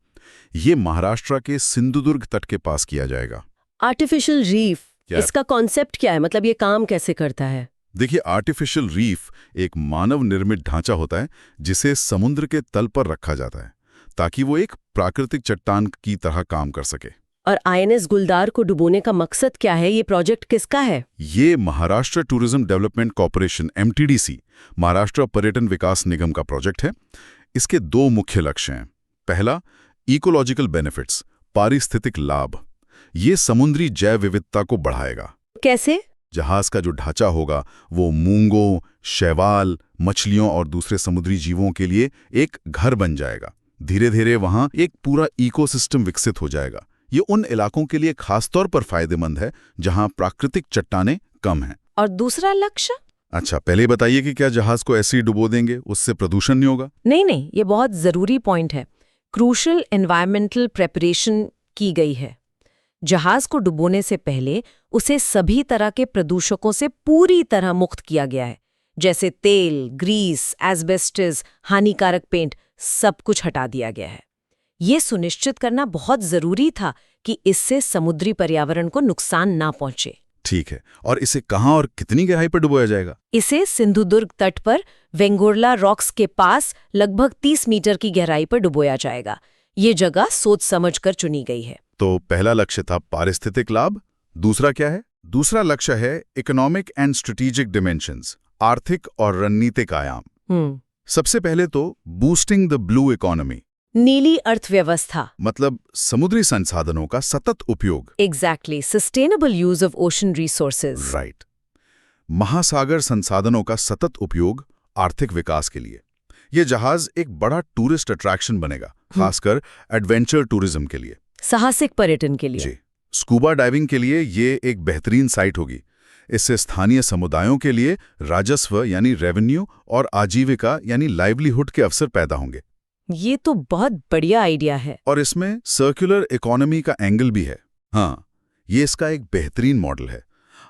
ये महाराष्ट्र के सिंधुदुर्ग तट के पास किया जाएगा। आर्टिफिशियल रीफ, क्या? इसका कॉन्सेप्ट क्या है? मतलब ये काम कैसे करता है? देखिए, आर्टिफिशियल रीफ एक मानव निर्मित ढांचा होता है जिसे समुद्र के तल पर रखा जाता है ताकि वो एक प्राकृतिक चट्टान की तरह काम कर सके। और आईएनएस गुलदार को डुबोने का मकसद क्या है? ये प्रोजेक्ट किसका है? ये Maharashtra tourism development corporation (MTDC) Maharashtra पर्यटन विकास निगम का प्रोजेक्ट है। इसके दो मुख्य लक्ष्य हैं। पहला, इकोलॉजिकल बेनिफिट्स, पारिस्थितिक लाभ। ये समुद्री जैव विविधता को बढ़ाएगा। कैसे? जहाज का जो ढांचा होगा वो मूंगों, शैवाल, मछलियों और दूसरे समुद्री जीवों के लिए एक घर बन जाएगा। धीरे धीरे वहां एक पूरा इकोसिस्टम विकसित हो जाएगा। ये उन इलाकों के लिए खासतौर पर फायदेमंद है जहां प्राकृतिक चट्टानें कम हैं। और दूसरा लक्ष्य? अच्छा, पहले बताइए कि क्या जहाज को ऐसे ही डुबो देंगे, उससे प्रदूषण नहीं होगा? नहीं, ये बहुत जरूरी पॉइंट है। क्रूशल एनवायरमेंटल प्रेपरेशन की गई है। जहाज को डुबोने से पहले उसे सभी तरह के प्रदूषकों से पूरी तरह मुक्त किया गया है, जैसे तेल, ग्रीस, एस्बेस्टस, हानिकारक पेंट, सब कुछ हटा दिया गया है। ये सुनिश्चित करना बहुत जरूरी था कि इससे समुद्री पर्यावरण को नुकसान ना पहुंचे। ठीक है, और इसे कहाँ और कितनी गहराई पर डुबोया जाएगा? इसे सिंधुदुर्ग तट पर वेंगुर्ला रॉक्स के पास लगभग 30 मीटर की गहराई पर डुबोया जाएगा। ये जगह सोच समझकर चुनी गई है। तो पहला लक्ष्य था पारिस्थितिक लाभ, दूसरा क्या है? दूसरा लक्ष्य है इकोनॉमिक एंड स्ट्रेटेजिक डिमेंशंस, आर्थिक और रणनीतिक आयाम। सबसे पहले तो बूस्टिंग द ब्लू इकोनॉमी, नीली अर्थव्यवस्था, मतलब समुद्री संसाधनों का सतत उपयोग। Exactly, sustainable use of ocean resources. Right, महासागर संसाधनों का सतत उपयोग आर्थिक विकास के लिए। ये जहाज एक बड़ा टूरिस्ट अट्रैक्शन बनेगा, खासकर एडवेंचर टूरिज्म के लिए, साहसिक पर्यटन के लिए। जी, स्कूबा डाइविंग के लिए ये एक बेहतरीन साइट होगी। इससे स्थानीय समुदायों के लिए राजस्व यानी रेवेन्यू और आजीविका यानी लाइवलीहुड के अवसर पैदा होंगे। ये तो बहुत बढ़िया आइडिया है। और इसमें सर्कुलर इकोनॉमी का एंगल भी है। हाँ, ये इसका एक बेहतरीन मॉडल है।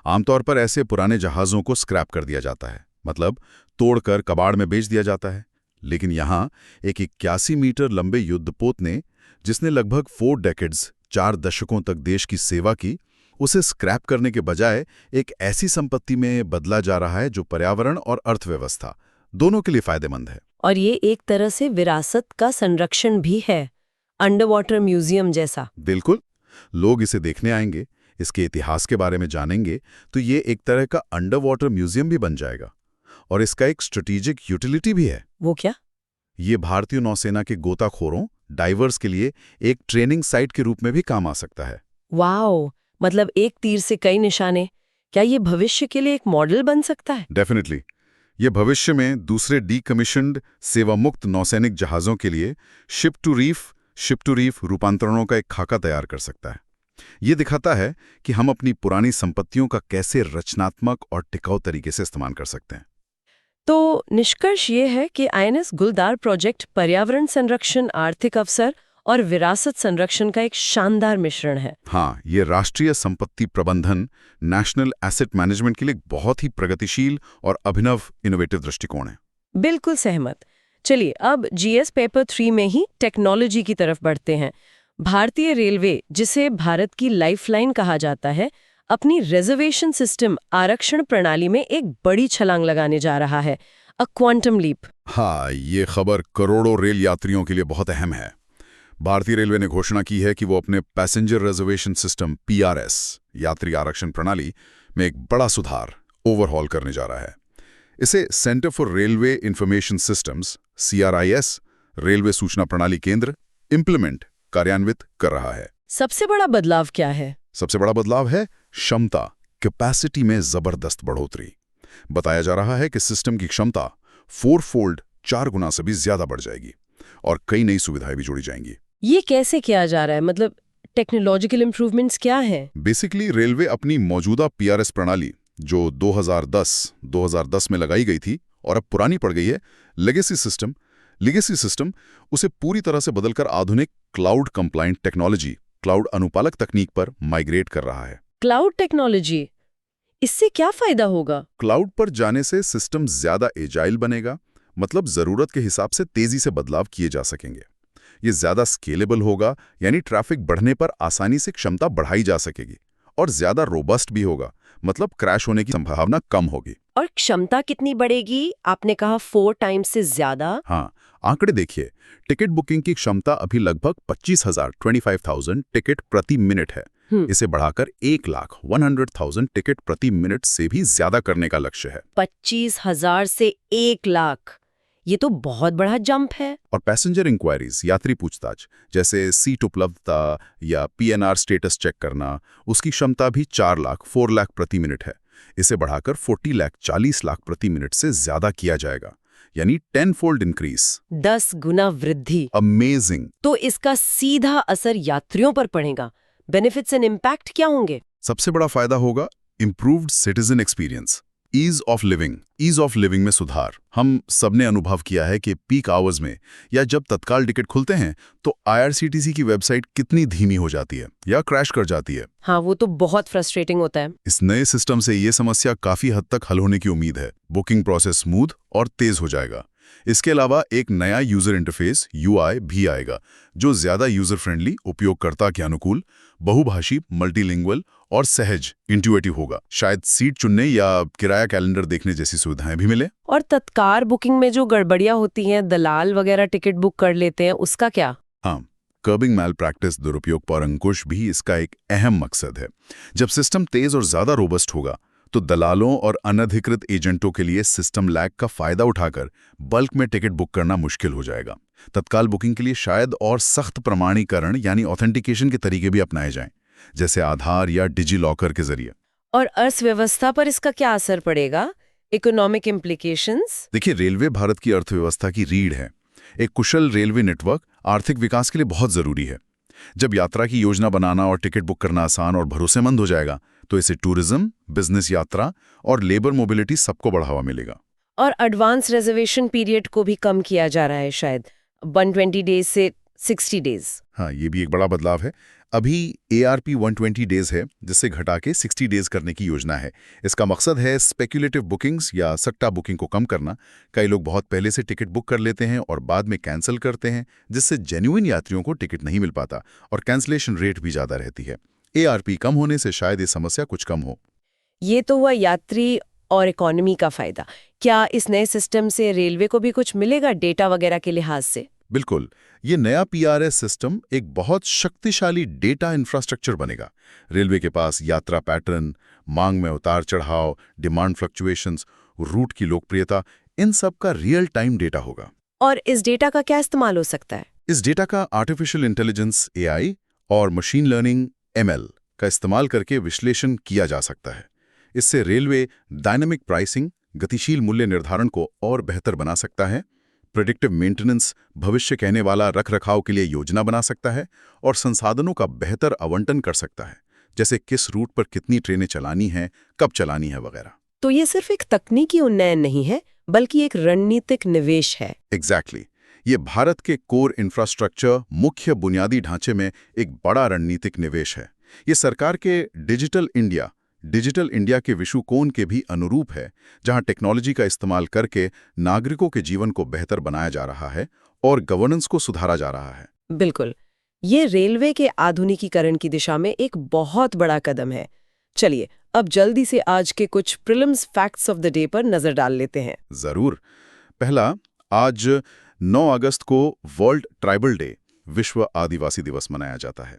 आमतौर पर ऐसे पुराने जहाज़ों को स्क्रैप कर दिया जाता है, मतलब तोड़कर कबाड़ में बेच दिया जाता है। लेकिन यहाँ एक 81 मीटर लंबे युद्धपोत ने, जिसने लगभग 4 डेकेड्स 4 दशकों तक देश की सेवा की, उसे स्क्रैप करने के बजाय एक ऐसी संपत्ति में बदला जा रहा है जो पर्यावरण और अर्थव्यवस्था दोनों के लिए फायदेमंद है। और ये एक तरह से विरासत का संरक्षण भी है, अंडरवाटर म्यूजियम जैसा। बिल्कुल, लोग इसे देखने आएंगे, इसके इतिहास के बारे में जानेंगे, तो ये एक तरह का अंडरवाटर म्यूजियम भी बन जाएगा। और इसका एक स्ट्रेटेजिक यूटिलिटी भी है। वो क्या? ये भारतीय नौसेना के गोताखोरों, डाइवर्स के लिए एक ट्रेनिंग साइट के रूप में भी काम आ सकता है। वाओ, मतलब एक तीर से कई निशाने। क्या ये भविष्य के लिए एक मॉडल बन सकता है? डेफिनेटली, ये भविष्य में दूसरे डीकमीशन्ड सेवामुक्त नौसैनिक जहाज़ों के लिए शिप टू रीफ रूपांतरणों का एक खाका तैयार कर सकता है। ये दिखाता है कि हम अपनी पुरानी संपत्तियों का कैसे रचनात्मक और टिकाऊ तरीके से इस्तेमाल कर सकते हैं। तो निष्कर्ष ये है कि आईएनएस गुलदार प्रोजेक्ट पर्यावरण संरक्षण, आर्थिक अवसर और विरासत संरक्षण का एक शानदार मिश्रण है। हाँ, ये राष्ट्रीय संपत्ति प्रबंधन, नेशनल एसेट मैनेजमेंट के लिए एक बहुत ही प्रगतिशील और अभिनव इनोवेटिव दृष्टिकोण है। बिल्कुल सहमत। चलिए अब जीएस पेपर 3 में ही टेक्नोलॉजी की तरफ बढ़ते हैं। भारतीय रेलवे, जिसे भारत की लाइफलाइन कहा जाता है, अपनी रिजर्वेशन सिस्टम आरक्षण प्रणाली में एक बड़ी छलांग लगाने जा रहा है, अ क्वांटम लीप। हाँ, ये खबर करोड़ों रेल यात्रियों के लिए बहुत अहम है। भारतीय रेलवे ने घोषणा की है कि वो अपने पैसेंजर रिजर्वेशन सिस्टम PRS यात्री आरक्षण प्रणाली में एक बड़ा सुधार, ओवरहॉल करने जा रहा है। इसे centre for railway information systems CRIS, railway सूचना प्रणाली केंद्र, कार्यान्वित कर रहा है। सबसे बड़ा बदलाव क्या है? सबसे बड़ा बदलाव है क्षमता, कैपेसिटी में जबरदस्त बढ़ोतरी। बताया जा रहा है कि सिस्टम की क्षमता 4 गुना से भी ज्यादा बढ़ जाएगी और कई नई सुविधाएं भी जोड़ी जाएंगी। ये कैसे किया जा रहा है? मतलब टेक्नोलॉजिकल इंप्रूवमेंट्स क्या हैं? बेसिकली रेलवे अपनी मौजूदा PRS प्रणाली, जो 2010 में लगाई गई थी और अब पुरानी पड़ गई है, लेगेसी सिस्टम, उसे पूरी तरह से बदलकर आधुनिक क्लाउड कंप्लायंट टेक्नोलॉजी, क्लाउड अनुपालक तकनीक पर माइग्रेट कर रहा है। क्लाउड टेक्नोलॉजी, इससे क्या फायदा होगा? क्लाउड पर जाने से सिस्टम ज्यादा एजाइल बनेगा, मतलब जरूरत के हिसाब से तेजी से बदलाव किए जा सकेंगे। ये ज्यादा स्केलेबल होगा, यानी ट्रैफिक बढ़ने पर आसानी से क्षमता बढ़ाई जा सकेगी, और ज्यादा रोबस्ट भी होगा, मतलब क्रैश होने की संभावना कम होगी। और क्षमता कितनी बढ़ेगी? आपने कहा 4 टाइम्स से ज्यादा। हाँ, आंकड़े देखिए। टिकट बुकिंग की क्षमता अभी लगभग 25,000 टिकट प्रति मिनट है। इसे बढ़ाकर 1,100,000 टिकट प्रति मिनट से भी ज्यादा करने का लक्ष्य है। 25,000 से 1,00,000, ये तो बहुत बड़ा जंप है। और पैसेंजर इंक्वायरीज, यात्री पूछताछ, जैसे सीट उपलब्धता या पीएनआर स्टेटस चेक करना, उसकी क्षमता भी 4 लाख प्रति मिनट है। इसे बढ़ाकर 40 लाख 40 लाख प्रति मिनट से ज्यादा किया जाएगा, यानी 10-fold इंक्रीज। 10 गुना वृद्धि। अमेजिंग। तो इसका सीधा असर यात्रियों पर पड़ेगा। बेनिफिट्स एंड इम्पैक्ट क्या होंगे? सबसे बड़ा फायदा होगा improved citizen experience, ease of living. Ease of living में सुधार। हम सबने अनुभव किया है कि पीक आवर्स में या जब तत्काल टिकट खुलते हैं तो आईआरसीटीसी की वेबसाइट कितनी धीमी हो जाती है या क्रैश कर जाती है। हाँ, वो तो बहुत फ्रस्ट्रेटिंग होता है। इस नए सिस्टम से ये समस्या काफी हद तक हल होने की उम्मीद है। बुकिंग प्रोसेस स्मूथ और तेज हो जाएगा। इसके अलावा एक नया यूजर इंटरफेस यूआई भी आएगा, जो ज्यादा यूजर फ्रेंडली, उपयोगकर्ता के अनुकूल, बहुभाषी, मल्टीलिंगुअल और सहज, इंट्यूटिव होगा। शायद सीट चुनने या किराया कैलेंडर देखने जैसी सुविधाएं भी मिले। और तत्काल बुकिंग में जो गड़बड़ियां होती हैं, दलाल वगैरह टिकट बुक कर लेते हैं, उसका क्या? हाँ, कर्बिंग मैल प्रैक्टिस, दुरुपयोग पर अंकुश भी इसका एक अहम मकसद है। जब सिस्टम तेज और ज्यादा रोबस्ट होगा तो दलालों और अनधिकृत एजेंटों के लिए सिस्टम लैग का फायदा उठाकर बल्क में टिकट बुक करना मुश्किल हो जाएगा। तत्काल बुकिंग के लिए शायद और सख्त प्रमाणीकरण यानी ऑथेंटिकेशन के तरीके भी अपनाए जाएं, जैसे आधार या डिजी लॉकर के जरिए। और अर्थव्यवस्था पर इसका क्या असर पड़ेगा? Economic implications? देखिए, रेलवे भारत की अर्थव्यवस्था की रीढ़ है। एक कुशल रेलवे नेटवर्क आर्थिक विकास के लिए बहुत जरूरी है। जब यात्रा की योजना बनाना और टिकट बुक करना आसान और भरोसेमंद हो जाएगा तो इससे टूरिज्म, बिजनेस यात्रा और लेबर मोबिलिटी सबको बढ़ावा मिलेगा। और एडवांस रिजर्वेशन पीरियड को भी कम किया जा रहा है, शायद 120 डेज से 60 डेज। हाँ, ये भी एक बड़ा बदलाव है। अभी ARP 120 डेज है, जिससे घटा के 60 डेज करने की योजना है। इसका मकसद है स्पेक्युलेटिव बुकिंग्स या सट्टा बुकिंग को कम करना। कई लोग बहुत पहले से टिकट बुक कर लेते हैं और बाद में कैंसिल करते हैं, जिससे जेन्युइन यात्रियों को टिकट नहीं मिल पाता और कैंसिलेशन रेट भी ज़्यादा रहती है। ARP कम होने से शायद ये समस्या कुछ कम हो। ये तो हुआ यात्री और इकोनॉमी का फायदा। क्या इस नए सिस्टम से रेलवे को भी कुछ मिलेगा डेटा वगैरह के लिहाज से? बिल्कुल। ये नया PRS सिस्टम एक बहुत शक्तिशाली डेटा इंफ्रास्ट्रक्चर बनेगा। रेलवे के पास यात्रा पैटर्न, मांग में उतार चढ़ाव, डिमांड फ्लक्चुएशंस, रूट की लोकप्रियता, इन सब का रियल टाइम डेटा होगा। और इस डेटा का क्या इस्तेमाल हो सकता है? इस डेटा का आर्टिफिशियल इंटेलिजेंस AI और मशीन लर्निंग ML का इस्तेमाल करके विश्लेषण किया जा सकता है। इससे रेलवे डायनामिक प्राइसिंग, गतिशील मूल्य निर्धारण को और बेहतर बना सकता है, प्रेडिक्टिव मेंटेनेंस, भविष्य कहने वाला रखरखाव के लिए योजना बना सकता है और संसाधनों का बेहतर आवंटन कर सकता है, जैसे किस रूट पर कितनी ट्रेनें चलानी हैं, कब चलानी है वगैरह। तो ये सिर्फ एक तकनीकी उन्नयन नहीं है, बल्कि एक रणनीतिक निवेश है। एग्जैक्टली। ये भारत के कोर इंफ्रास्ट्रक्चर, मुख्य बुनियादी ढांचे में एक बड़ा रणनीतिक निवेश है। ये सरकार के डिजिटल इंडिया के विश्वकोण के भी अनुरूप है, जहां टेक्नोलॉजी का इस्तेमाल करके नागरिकों के जीवन को बेहतर बनाया जा रहा है और गवर्नेंस को सुधारा जा रहा है। बिल्कुल, ये रेलवे के आधुनिकीकरण की दिशा में एक बहुत बड़ा कदम है। चलिए, अब जल्दी से आज के कुछ prelims facts of the day पर नजर डाल लेते हैं। जरूर। पहला, आज 9 अगस्त को वर्ल्ड ट्राइबल डे, विश्व आदिवासी दिवस मनाया जाता है।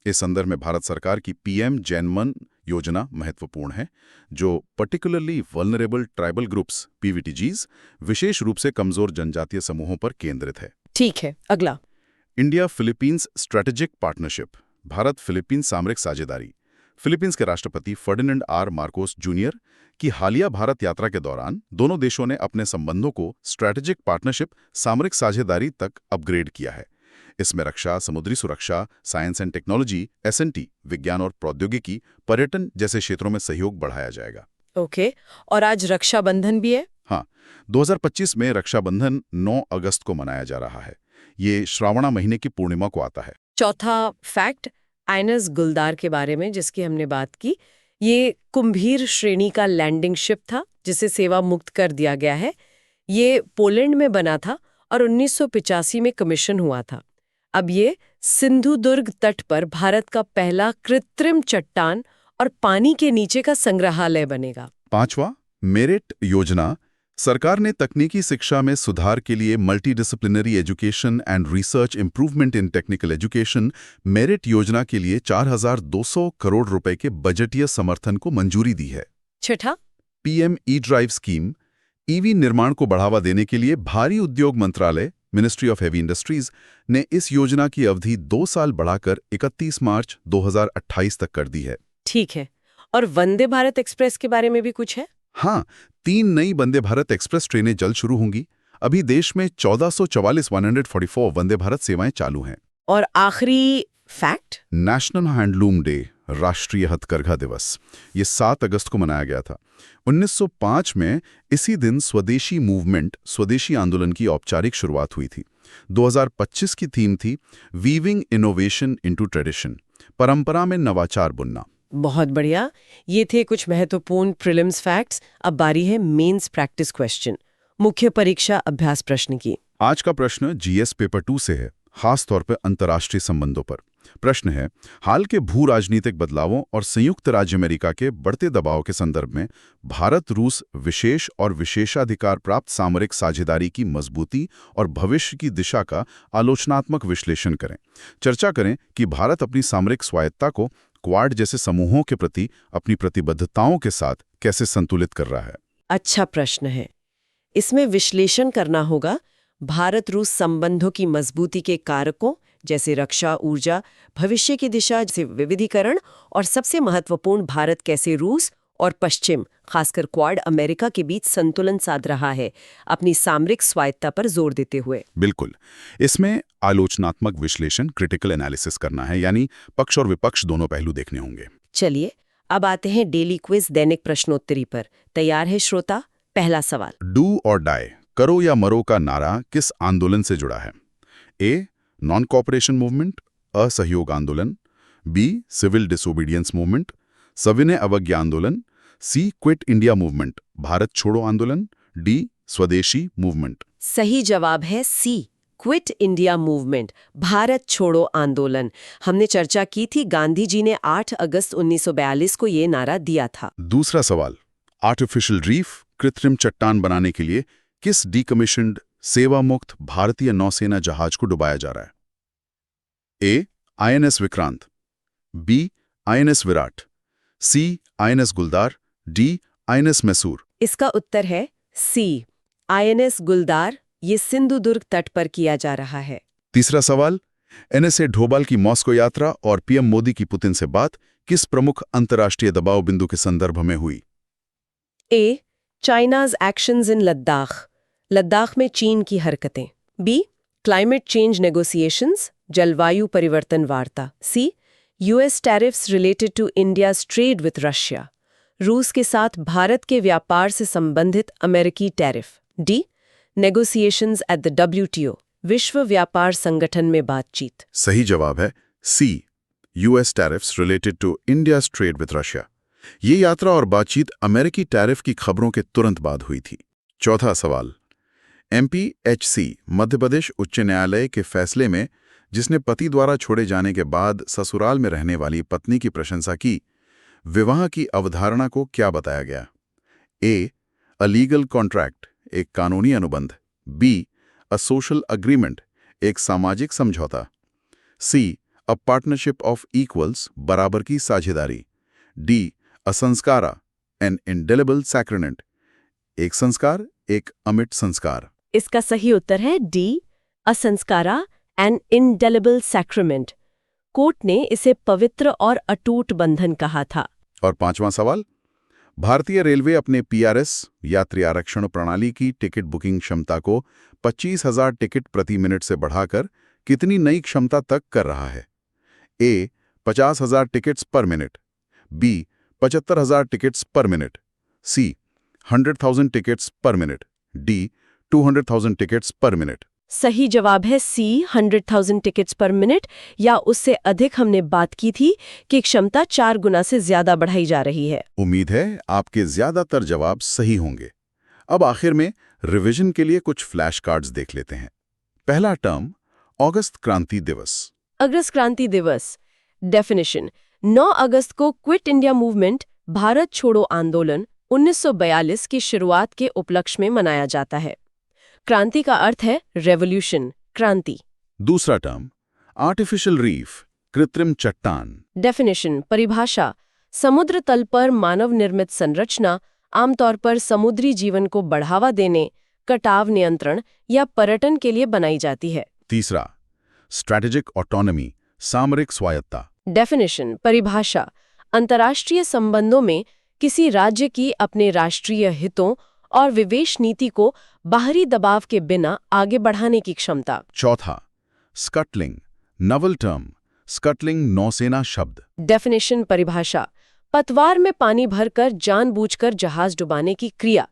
इस संदर्भ में भारत सरकार की PM जनमन योजना महत्वपूर्ण है, जो particularly vulnerable tribal groups PVTGs, विशेष रूप से कमजोर जनजातीय समूहों पर केंद्रित है। ठीक है, अगला। India Philippines strategic partnership, Bharat Philippines सामरिक साझेदारी। फिलीपींस के राष्ट्रपति फर्डिनेंड R. मार्कोस जूनियर की हालिया भारत यात्रा के दौरान दोनों देशों ने अपने संबंधों को स्ट्रेटेजिक पार्टनरशिप, सामरिक साझेदारी तक अपग्रेड किया है। इसमें रक्षा, समुद्री सुरक्षा, साइंस एंड टेक्नोलॉजी, SNT, विज्ञान और प्रौद्योगिकी, पर्यटन जैसे क्षेत्रों में सहयोग बढ़ाया जाएगा। ओके, और आज रक्षाबंधन भी है। हाँ, 2025 में रक्षाबंधन 9 अगस्त को मनाया जा रहा है। ये श्रावण महीने की पूर्णिमा को आता है। चौथा फैक्ट, आइनस गुलदार के बारे में जिसकी हमने बात की, ये कुंभीर श्रेणी का लैंडिंग शिप था जिसे सेवा मुक्त कर दिया गया है। ये पोलैंड में बना था और 1985 में कमीशन हुआ था। अब ये सिंधुदुर्ग तट पर भारत का पहला कृत्रिम चट्टान और पानी के नीचे का संग्रहालय बनेगा। 5वां, मेरिट योजना। सरकार ने तकनीकी शिक्षा में सुधार के लिए multidisciplinary education and research improvement in technical education merit योजना के लिए 4,200 करोड़ रुपए के बजटीय समर्थन को मंजूरी दी है। छठा, PM E drive scheme. EV निर्माण को बढ़ावा देने के लिए भारी उद्योग मंत्रालय मिनिस्ट्री ऑफ हेवी इंडस्ट्रीज ने इस योजना की अवधि 2 साल बढ़ाकर 31 मार्च 2028 तक कर दी है। ठीक है। और वंदे भारत एक्सप्रेस के बारे में भी कुछ है? हाँ, 3 नई वंदे भारत एक्सप्रेस ट्रेनें जल्द शुरू होंगी। अभी देश में 1444 वंदे भारत सेवाएं चालू हैं। और आखिरी फैक्ट, नेशनल हैंडलूम डे, राष्ट्रीय हथकरघा दिवस, ये 7 अगस्त को मनाया गया था। 1905 में इसी दिन स्वदेशी मूवमेंट, स्वदेशी आंदोलन की औपचारिक शुरुआत हुई थी। 2025 की थीम थी वीविंग इनोवेशन इनटू ट्रेडिशन, परंपरा में नवाचार बुनना। बहुत बढ़िया। ये थे कुछ महत्वपूर्ण प्रीलिम्स फैक्ट्स। अब बारी है मेंस प्रैक्टिस क्वेश्चन, मुख्य परीक्षा अभ्यास प्रश्न की। आज का प्रश्न जीएस पेपर 2 से है, खास तौर पर अंतर्राष्ट्रीय संबंधों पर। प्रश्न है, हाल के भू राजनीतिक बदलावों और संयुक्त राज्य अमेरिका के बढ़ते दबाव के संदर्भ में भारत रूस विशेष और विशेषाधिकार प्राप्त सामरिक साझेदारी की मजबूती और भविष्य की दिशा का आलोचनात्मक विश्लेषण करें। चर्चा करें कि भारत अपनी सामरिक स्वायत्ता को क्वाड जैसे समूहों के प्रति अपनी प्रतिबद्धताओं के साथ कैसे संतुलित कर रहा है। अच्छा प्रश्न है। इसमें विश्लेषण करना होगा भारत रूस संबंधों की मजबूती के कारकों जैसे रक्षा, ऊर्जा, भविष्य की दिशा जैसे विविधीकरण, और सबसे महत्वपूर्ण भारत कैसे रूस और पश्चिम, खासकर क्वाड अमेरिका के बीच संतुलन साध रहा है, अपनी सामरिक स्वायत्ता पर जोर देते हुए। बिल्कुल, इसमें आलोचनात्मक विश्लेषण, क्रिटिकल एनालिसिस करना है, यानी पक्ष और विपक्ष दोनों पहलू देखने होंगे। चलिए अब आते हैं डेली क्विज दैनिक प्रश्नोत्तरी पर। तैयार है श्रोता? पहला सवाल, डू और डाई, करो या मरो का नारा किस आंदोलन से जुड़ा है? ए, नॉन कोऑपरेशन मूवमेंट, असहयोग आंदोलन। बी, सिविल डिसोबीडियंस मूवमेंट, सविनय अवज्ञा आंदोलन। सी, क्विट इंडिया मूवमेंट, भारत छोड़ो आंदोलन। डी, स्वदेशी मूवमेंट। सही जवाब है सी, क्विट इंडिया मूवमेंट, भारत छोड़ो आंदोलन। हमने चर्चा की थी, गांधी जी ने 8 अगस्त 1942 को ये नारा दिया था। दूसरा सवाल, आर्टिफिशियल रीफ, कृत्रिम चट्टान बनाने के लिए किस डीकमीशन्ड सेवा मुक्त भारतीय नौसेना जहाज को डुबाया जा रहा है? A, INS Vikrant. B, INS Viraat. C, INS Guldar. D, INS Mysore. इसका उत्तर है सी, आईएनएस गुलदार। ये सिंधुदुर्ग तट पर किया जा रहा है। तीसरा सवाल, एनएसए ढोबाल की मॉस्को यात्रा और पीएम मोदी की पुतिन से बात किस प्रमुख अंतर्राष्ट्रीय दबाव बिंदु के संदर्भ में हुई? A, China's actions in Ladakh, Ladakh में चीन की हरकतें। बी, क्लाइमेट चेंज नेगोशिएशंस, जलवायु परिवर्तन वार्ता। C, US tariffs related to India's trade with Russia, रूस के साथ भारत के व्यापार से संबंधित अमेरिकी tariff. D, negotiations at the WTO, विश्व व्यापार संगठन में बातचीत। सही जवाब है C, US tariffs related to India's trade with Russia. ये यात्रा और बातचीत अमेरिकी टैरिफ की खबरों के तुरंत बाद हुई थी। चौथा सवाल, MPHC मध्य प्रदेश उच्च न्यायालय के फैसले में जिसने पति द्वारा छोड़े जाने के बाद ससुराल में रहने वाली पत्नी की प्रशंसा की, विवाह की अवधारणा को क्या बताया गया? ए, अ लीगल कॉन्ट्रैक्ट, एक कानूनी अनुबंध। बी, अ सोशल अग्रीमेंट, एक सामाजिक समझौता। सी, अ पार्टनरशिप ऑफ इक्वल्स, बराबर की साझेदारी। डी, अ संस्कारा, एन इंडेलिबल सैक्रेमेंट, एक संस्कार, एक अमिट संस्कार। इसका सही उत्तर है डी, अ संस्कारा, एन इंडेलिबल सैक्रेमेंट। कोर्ट ने इसे पवित्र और अटूट बंधन कहा था। और पांचवां सवाल, भारतीय रेलवे अपने PRS यात्री आरक्षण प्रणाली की टिकट बुकिंग क्षमता को 25,000 टिकट प्रति मिनट से बढ़ाकर कितनी नई क्षमता तक कर रहा है? A, 50,000 tickets per minute. B, 75,000 tickets per minute. C, 100,000 tickets per minute. D, 200,000 tickets per minute. सही जवाब है सी, 100,000 टिकट्स पर मिनट, या उससे अधिक हमने बात की थी कि क्षमता 4 गुना से ज्यादा बढ़ाई जा रही है। उम्मीद है आपके ज्यादातर जवाब सही होंगे। अब आखिर में रिवीजन के लिए कुछ फ्लैश कार्ड्स देख लेते हैं। पहला टर्म, अगस्त क्रांति दिवस। अगस्त क्रांति दिवस। डेफिनेशन: 9 अगस्त को क्विट इंडिया मूवमेंट, भारत छोड़ो आंदोलन 1942 की शुरुआत के उपलक्ष्य में मनाया जाता है। क्रांति का अर्थ है रेवोल्यूशन, क्रांति। दूसरा टर्म, आर्टिफिशियल रीफ, कृत्रिम चट्टान। डेफिनेशन, परिभाषा: समुद्र तल पर मानव निर्मित संरचना, आमतौर पर समुद्री जीवन को बढ़ावा देने, कटाव नियंत्रण या पर्यटन के लिए बनाई जाती है। तीसरा, स्ट्रैटेजिक ऑटोनॉमी, सामरिक स्वायत्ता। डेफिनेशन, परिभाषा: अंतर्राष्ट्रीय संबंधों में किसी राज्य की अपने राष्ट्रीय हितों और विदेश नीति को बाहरी दबाव के बिना आगे बढ़ाने की क्षमता। चौथा, स्कटलिंग, नवल टर्म, स्कटलिंग नौसेना शब्द। डेफिनेशन, परिभाषा: पतवार में पानी भरकर जानबूझकर जहाज डुबाने की क्रिया,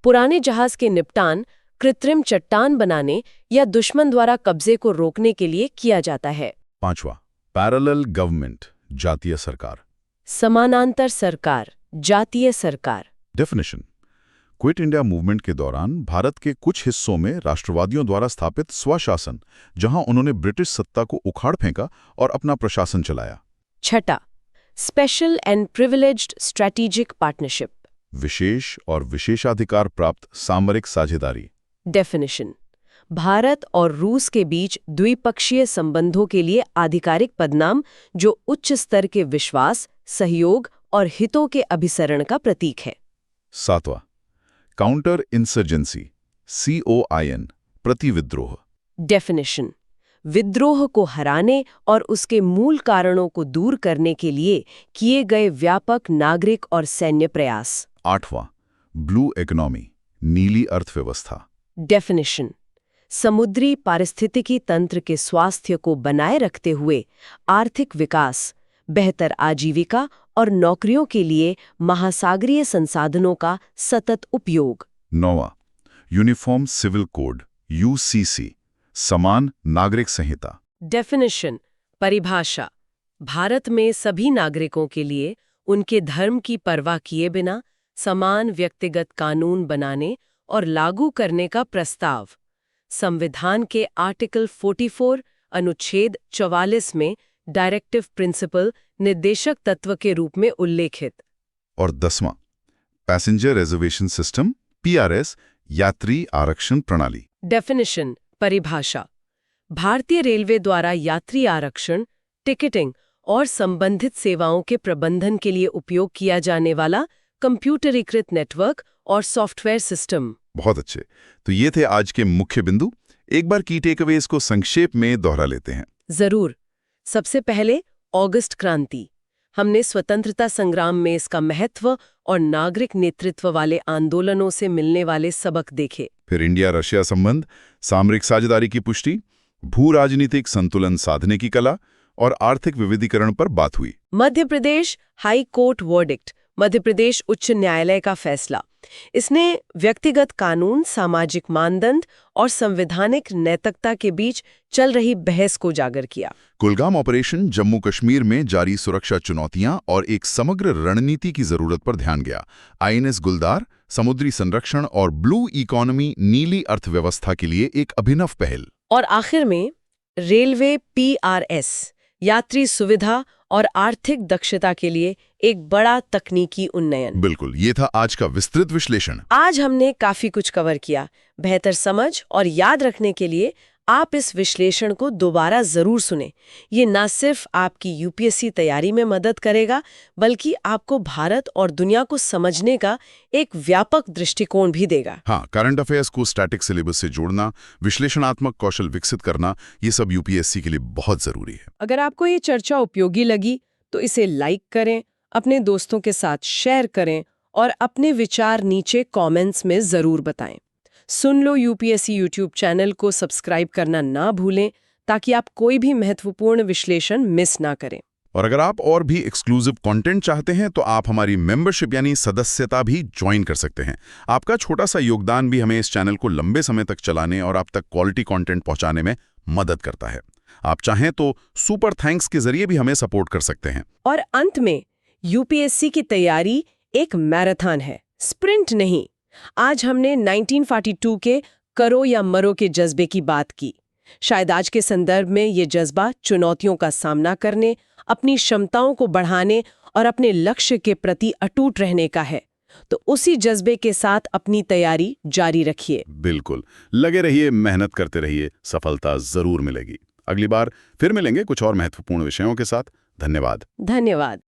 पुराने जहाज के निपटान, कृत्रिम चट्टान बनाने या दुश्मन द्वारा कब्जे को रोकने के लिए किया जाता है। पांचवा, पैरेलल गवर्नमेंट, जातीय सरकार। समानांतर सरकार, जातीय सरकार। डेफिनेशन, क्विट इंडिया मूवमेंट के दौरान भारत के कुछ हिस्सों में राष्ट्रवादियों द्वारा स्थापित स्वशासन, जहां उन्होंने ब्रिटिश सत्ता को उखाड़ फेंका और अपना प्रशासन चलाया। छठा, special and privileged strategic partnership, विशेष और विशेषाधिकार प्राप्त सामरिक साझेदारी। डेफिनेशन, भारत और रूस के बीच द्विपक्षीय संबंधों के लिए आधिकारिक पदनाम जो उच्च स्तर के विश्वास, सहयोग और हितों के अभिसरण का प्रतीक है। सातवां, काउंटर इंसर्जेंसी, COIN, प्रतिविद्रोह। डेफिनेशन, विद्रोह को हराने और उसके मूल कारणों को दूर करने के लिए किए गए व्यापक नागरिक और सैन्य प्रयास। आठवां, ब्लू इकोनॉमी, नीली अर्थव्यवस्था। डेफिनेशन, समुद्री पारिस्थितिकी तंत्र के स्वास्थ्य को बनाए रखते हुए आर्थिक विकास, बेहतर आजीविका और नौकरियों के लिए महासागरीय संसाधनों का सतत उपयोग। नौवां, यूनिफॉर्म सिविल कोड, UCC, समान नागरिक संहिता। डेफिनेशन, परिभाषा: भारत में सभी नागरिकों के लिए उनके धर्म की परवाह किए बिना समान व्यक्तिगत कानून बनाने और लागू करने का प्रस्ताव। संविधान के आर्टिकल 44 अनुच्छेद 44 में डायरेक्टिव प्रिंसिपल, निर्देशक तत्व के रूप में उल्लेखित। और 10वां, पैसेंजर रिजर्वेशन सिस्टम, PRS, यात्री आरक्षण प्रणाली। डेफिनेशन, परिभाषा: भारतीय रेलवे द्वारा यात्री आरक्षण, टिकटिंग और संबंधित सेवाओं के प्रबंधन के लिए उपयोग किया जाने वाला कंप्यूटरीकृत नेटवर्क और सॉफ्टवेयर सिस्टम। बहुत अच्छे। तो ये थे आज के मुख्य बिंदु। एक बार की टेकअवेज को संक्षेप में दोहरा लेते हैं। जरूर। सबसे पहले अगस्त क्रांति। हमने स्वतंत्रता संग्राम में इसका महत्व और नागरिक नेतृत्व वाले आंदोलनों से मिलने वाले सबक देखे। फिर इंडिया रशिया संबंध, सामरिक साझेदारी की पुष्टि, भू राजनीतिक संतुलन साधने की कला और आर्थिक विविधीकरण पर बात हुई। Madhya Pradesh high court verdict, Madhya Pradesh उच्च न्यायालय का फैसला, इसने व्यक्तिगत कानून, सामाजिक मानदंड और संवैधानिक नैतिकता के बीच चल रही बहस को उजागर किया। कुलगाम ऑपरेशन, जम्मू कश्मीर में जारी सुरक्षा चुनौतियां और एक समग्र रणनीति की जरूरत पर ध्यान गया। INS गुलदार, समुद्री संरक्षण और ब्लू इकोनॉमी, नीली अर्थव्यवस्था के लिए एक अभिनव पहल। और आखिर में रेलवे PRS, यात्री सुविधा और आर्थिक दक्षता के लिए एक बड़ा तकनीकी उन्नयन। बिल्कुल, ये था आज का विस्तृत विश्लेषण। आज हमने काफी कुछ कवर किया। बेहतर समझ और याद रखने के लिए आप इस विश्लेषण को दोबारा जरूर सुनें। ये न सिर्फ आपकी UPSC तैयारी में मदद करेगा, बल्कि आपको भारत और दुनिया को समझने का एक व्यापक दृष्टिकोण भी देगा। हाँ, करंट अफेयर्स को स्टैटिक सिलेबस से जोड़ना, विश्लेषणात्मक कौशल विकसित करना, ये सब UPSC के लिए बहुत जरूरी है। अगर आपको ये चर्चा उपयोगी लगी तो इसे लाइक करें, अपने दोस्तों के साथ शेयर करें और अपने विचार नीचे कमेंट्स में जरूर बताएं। सुन लो UPSC YouTube चैनल को सब्सक्राइब करना ना भूलें, ताकि आप कोई भी महत्वपूर्ण विश्लेषण मिस ना करें। और अगर आप और भी एक्सक्लूसिव कंटेंट चाहते हैं तो आप हमारी मेंबरशिप यानी सदस्यता भी ज्वाइन कर सकते हैं। आपका छोटा सा योगदान भी हमें इस चैनल को लंबे समय तक चलाने और आप तक क्वालिटी कंटेंट पहुंचाने में मदद करता है। आप चाहें तो सुपर थैंक्स के जरिए भी हमें सपोर्ट कर सकते हैं। और अंत में यूपीएससी की तैयारी एक मैराथन है, स्प्रिंट नहीं। आज हमने 1942 के करो या मरो के जज्बे की बात की। शायद आज के संदर्भ में ये जज्बा चुनौतियों का सामना करने, अपनी क्षमताओं को बढ़ाने और अपने लक्ष्य के प्रति अटूट रहने का है। तो उसी जज्बे के साथ अपनी तैयारी जारी रखिए। बिल्कुल, लगे रहिए, मेहनत करते रहिए, सफलता जरूर मिलेगी। अगली बार फिर मिलेंगे कुछ और महत्वपूर्ण विषयों के साथ। धन्यवाद। धन्यवाद।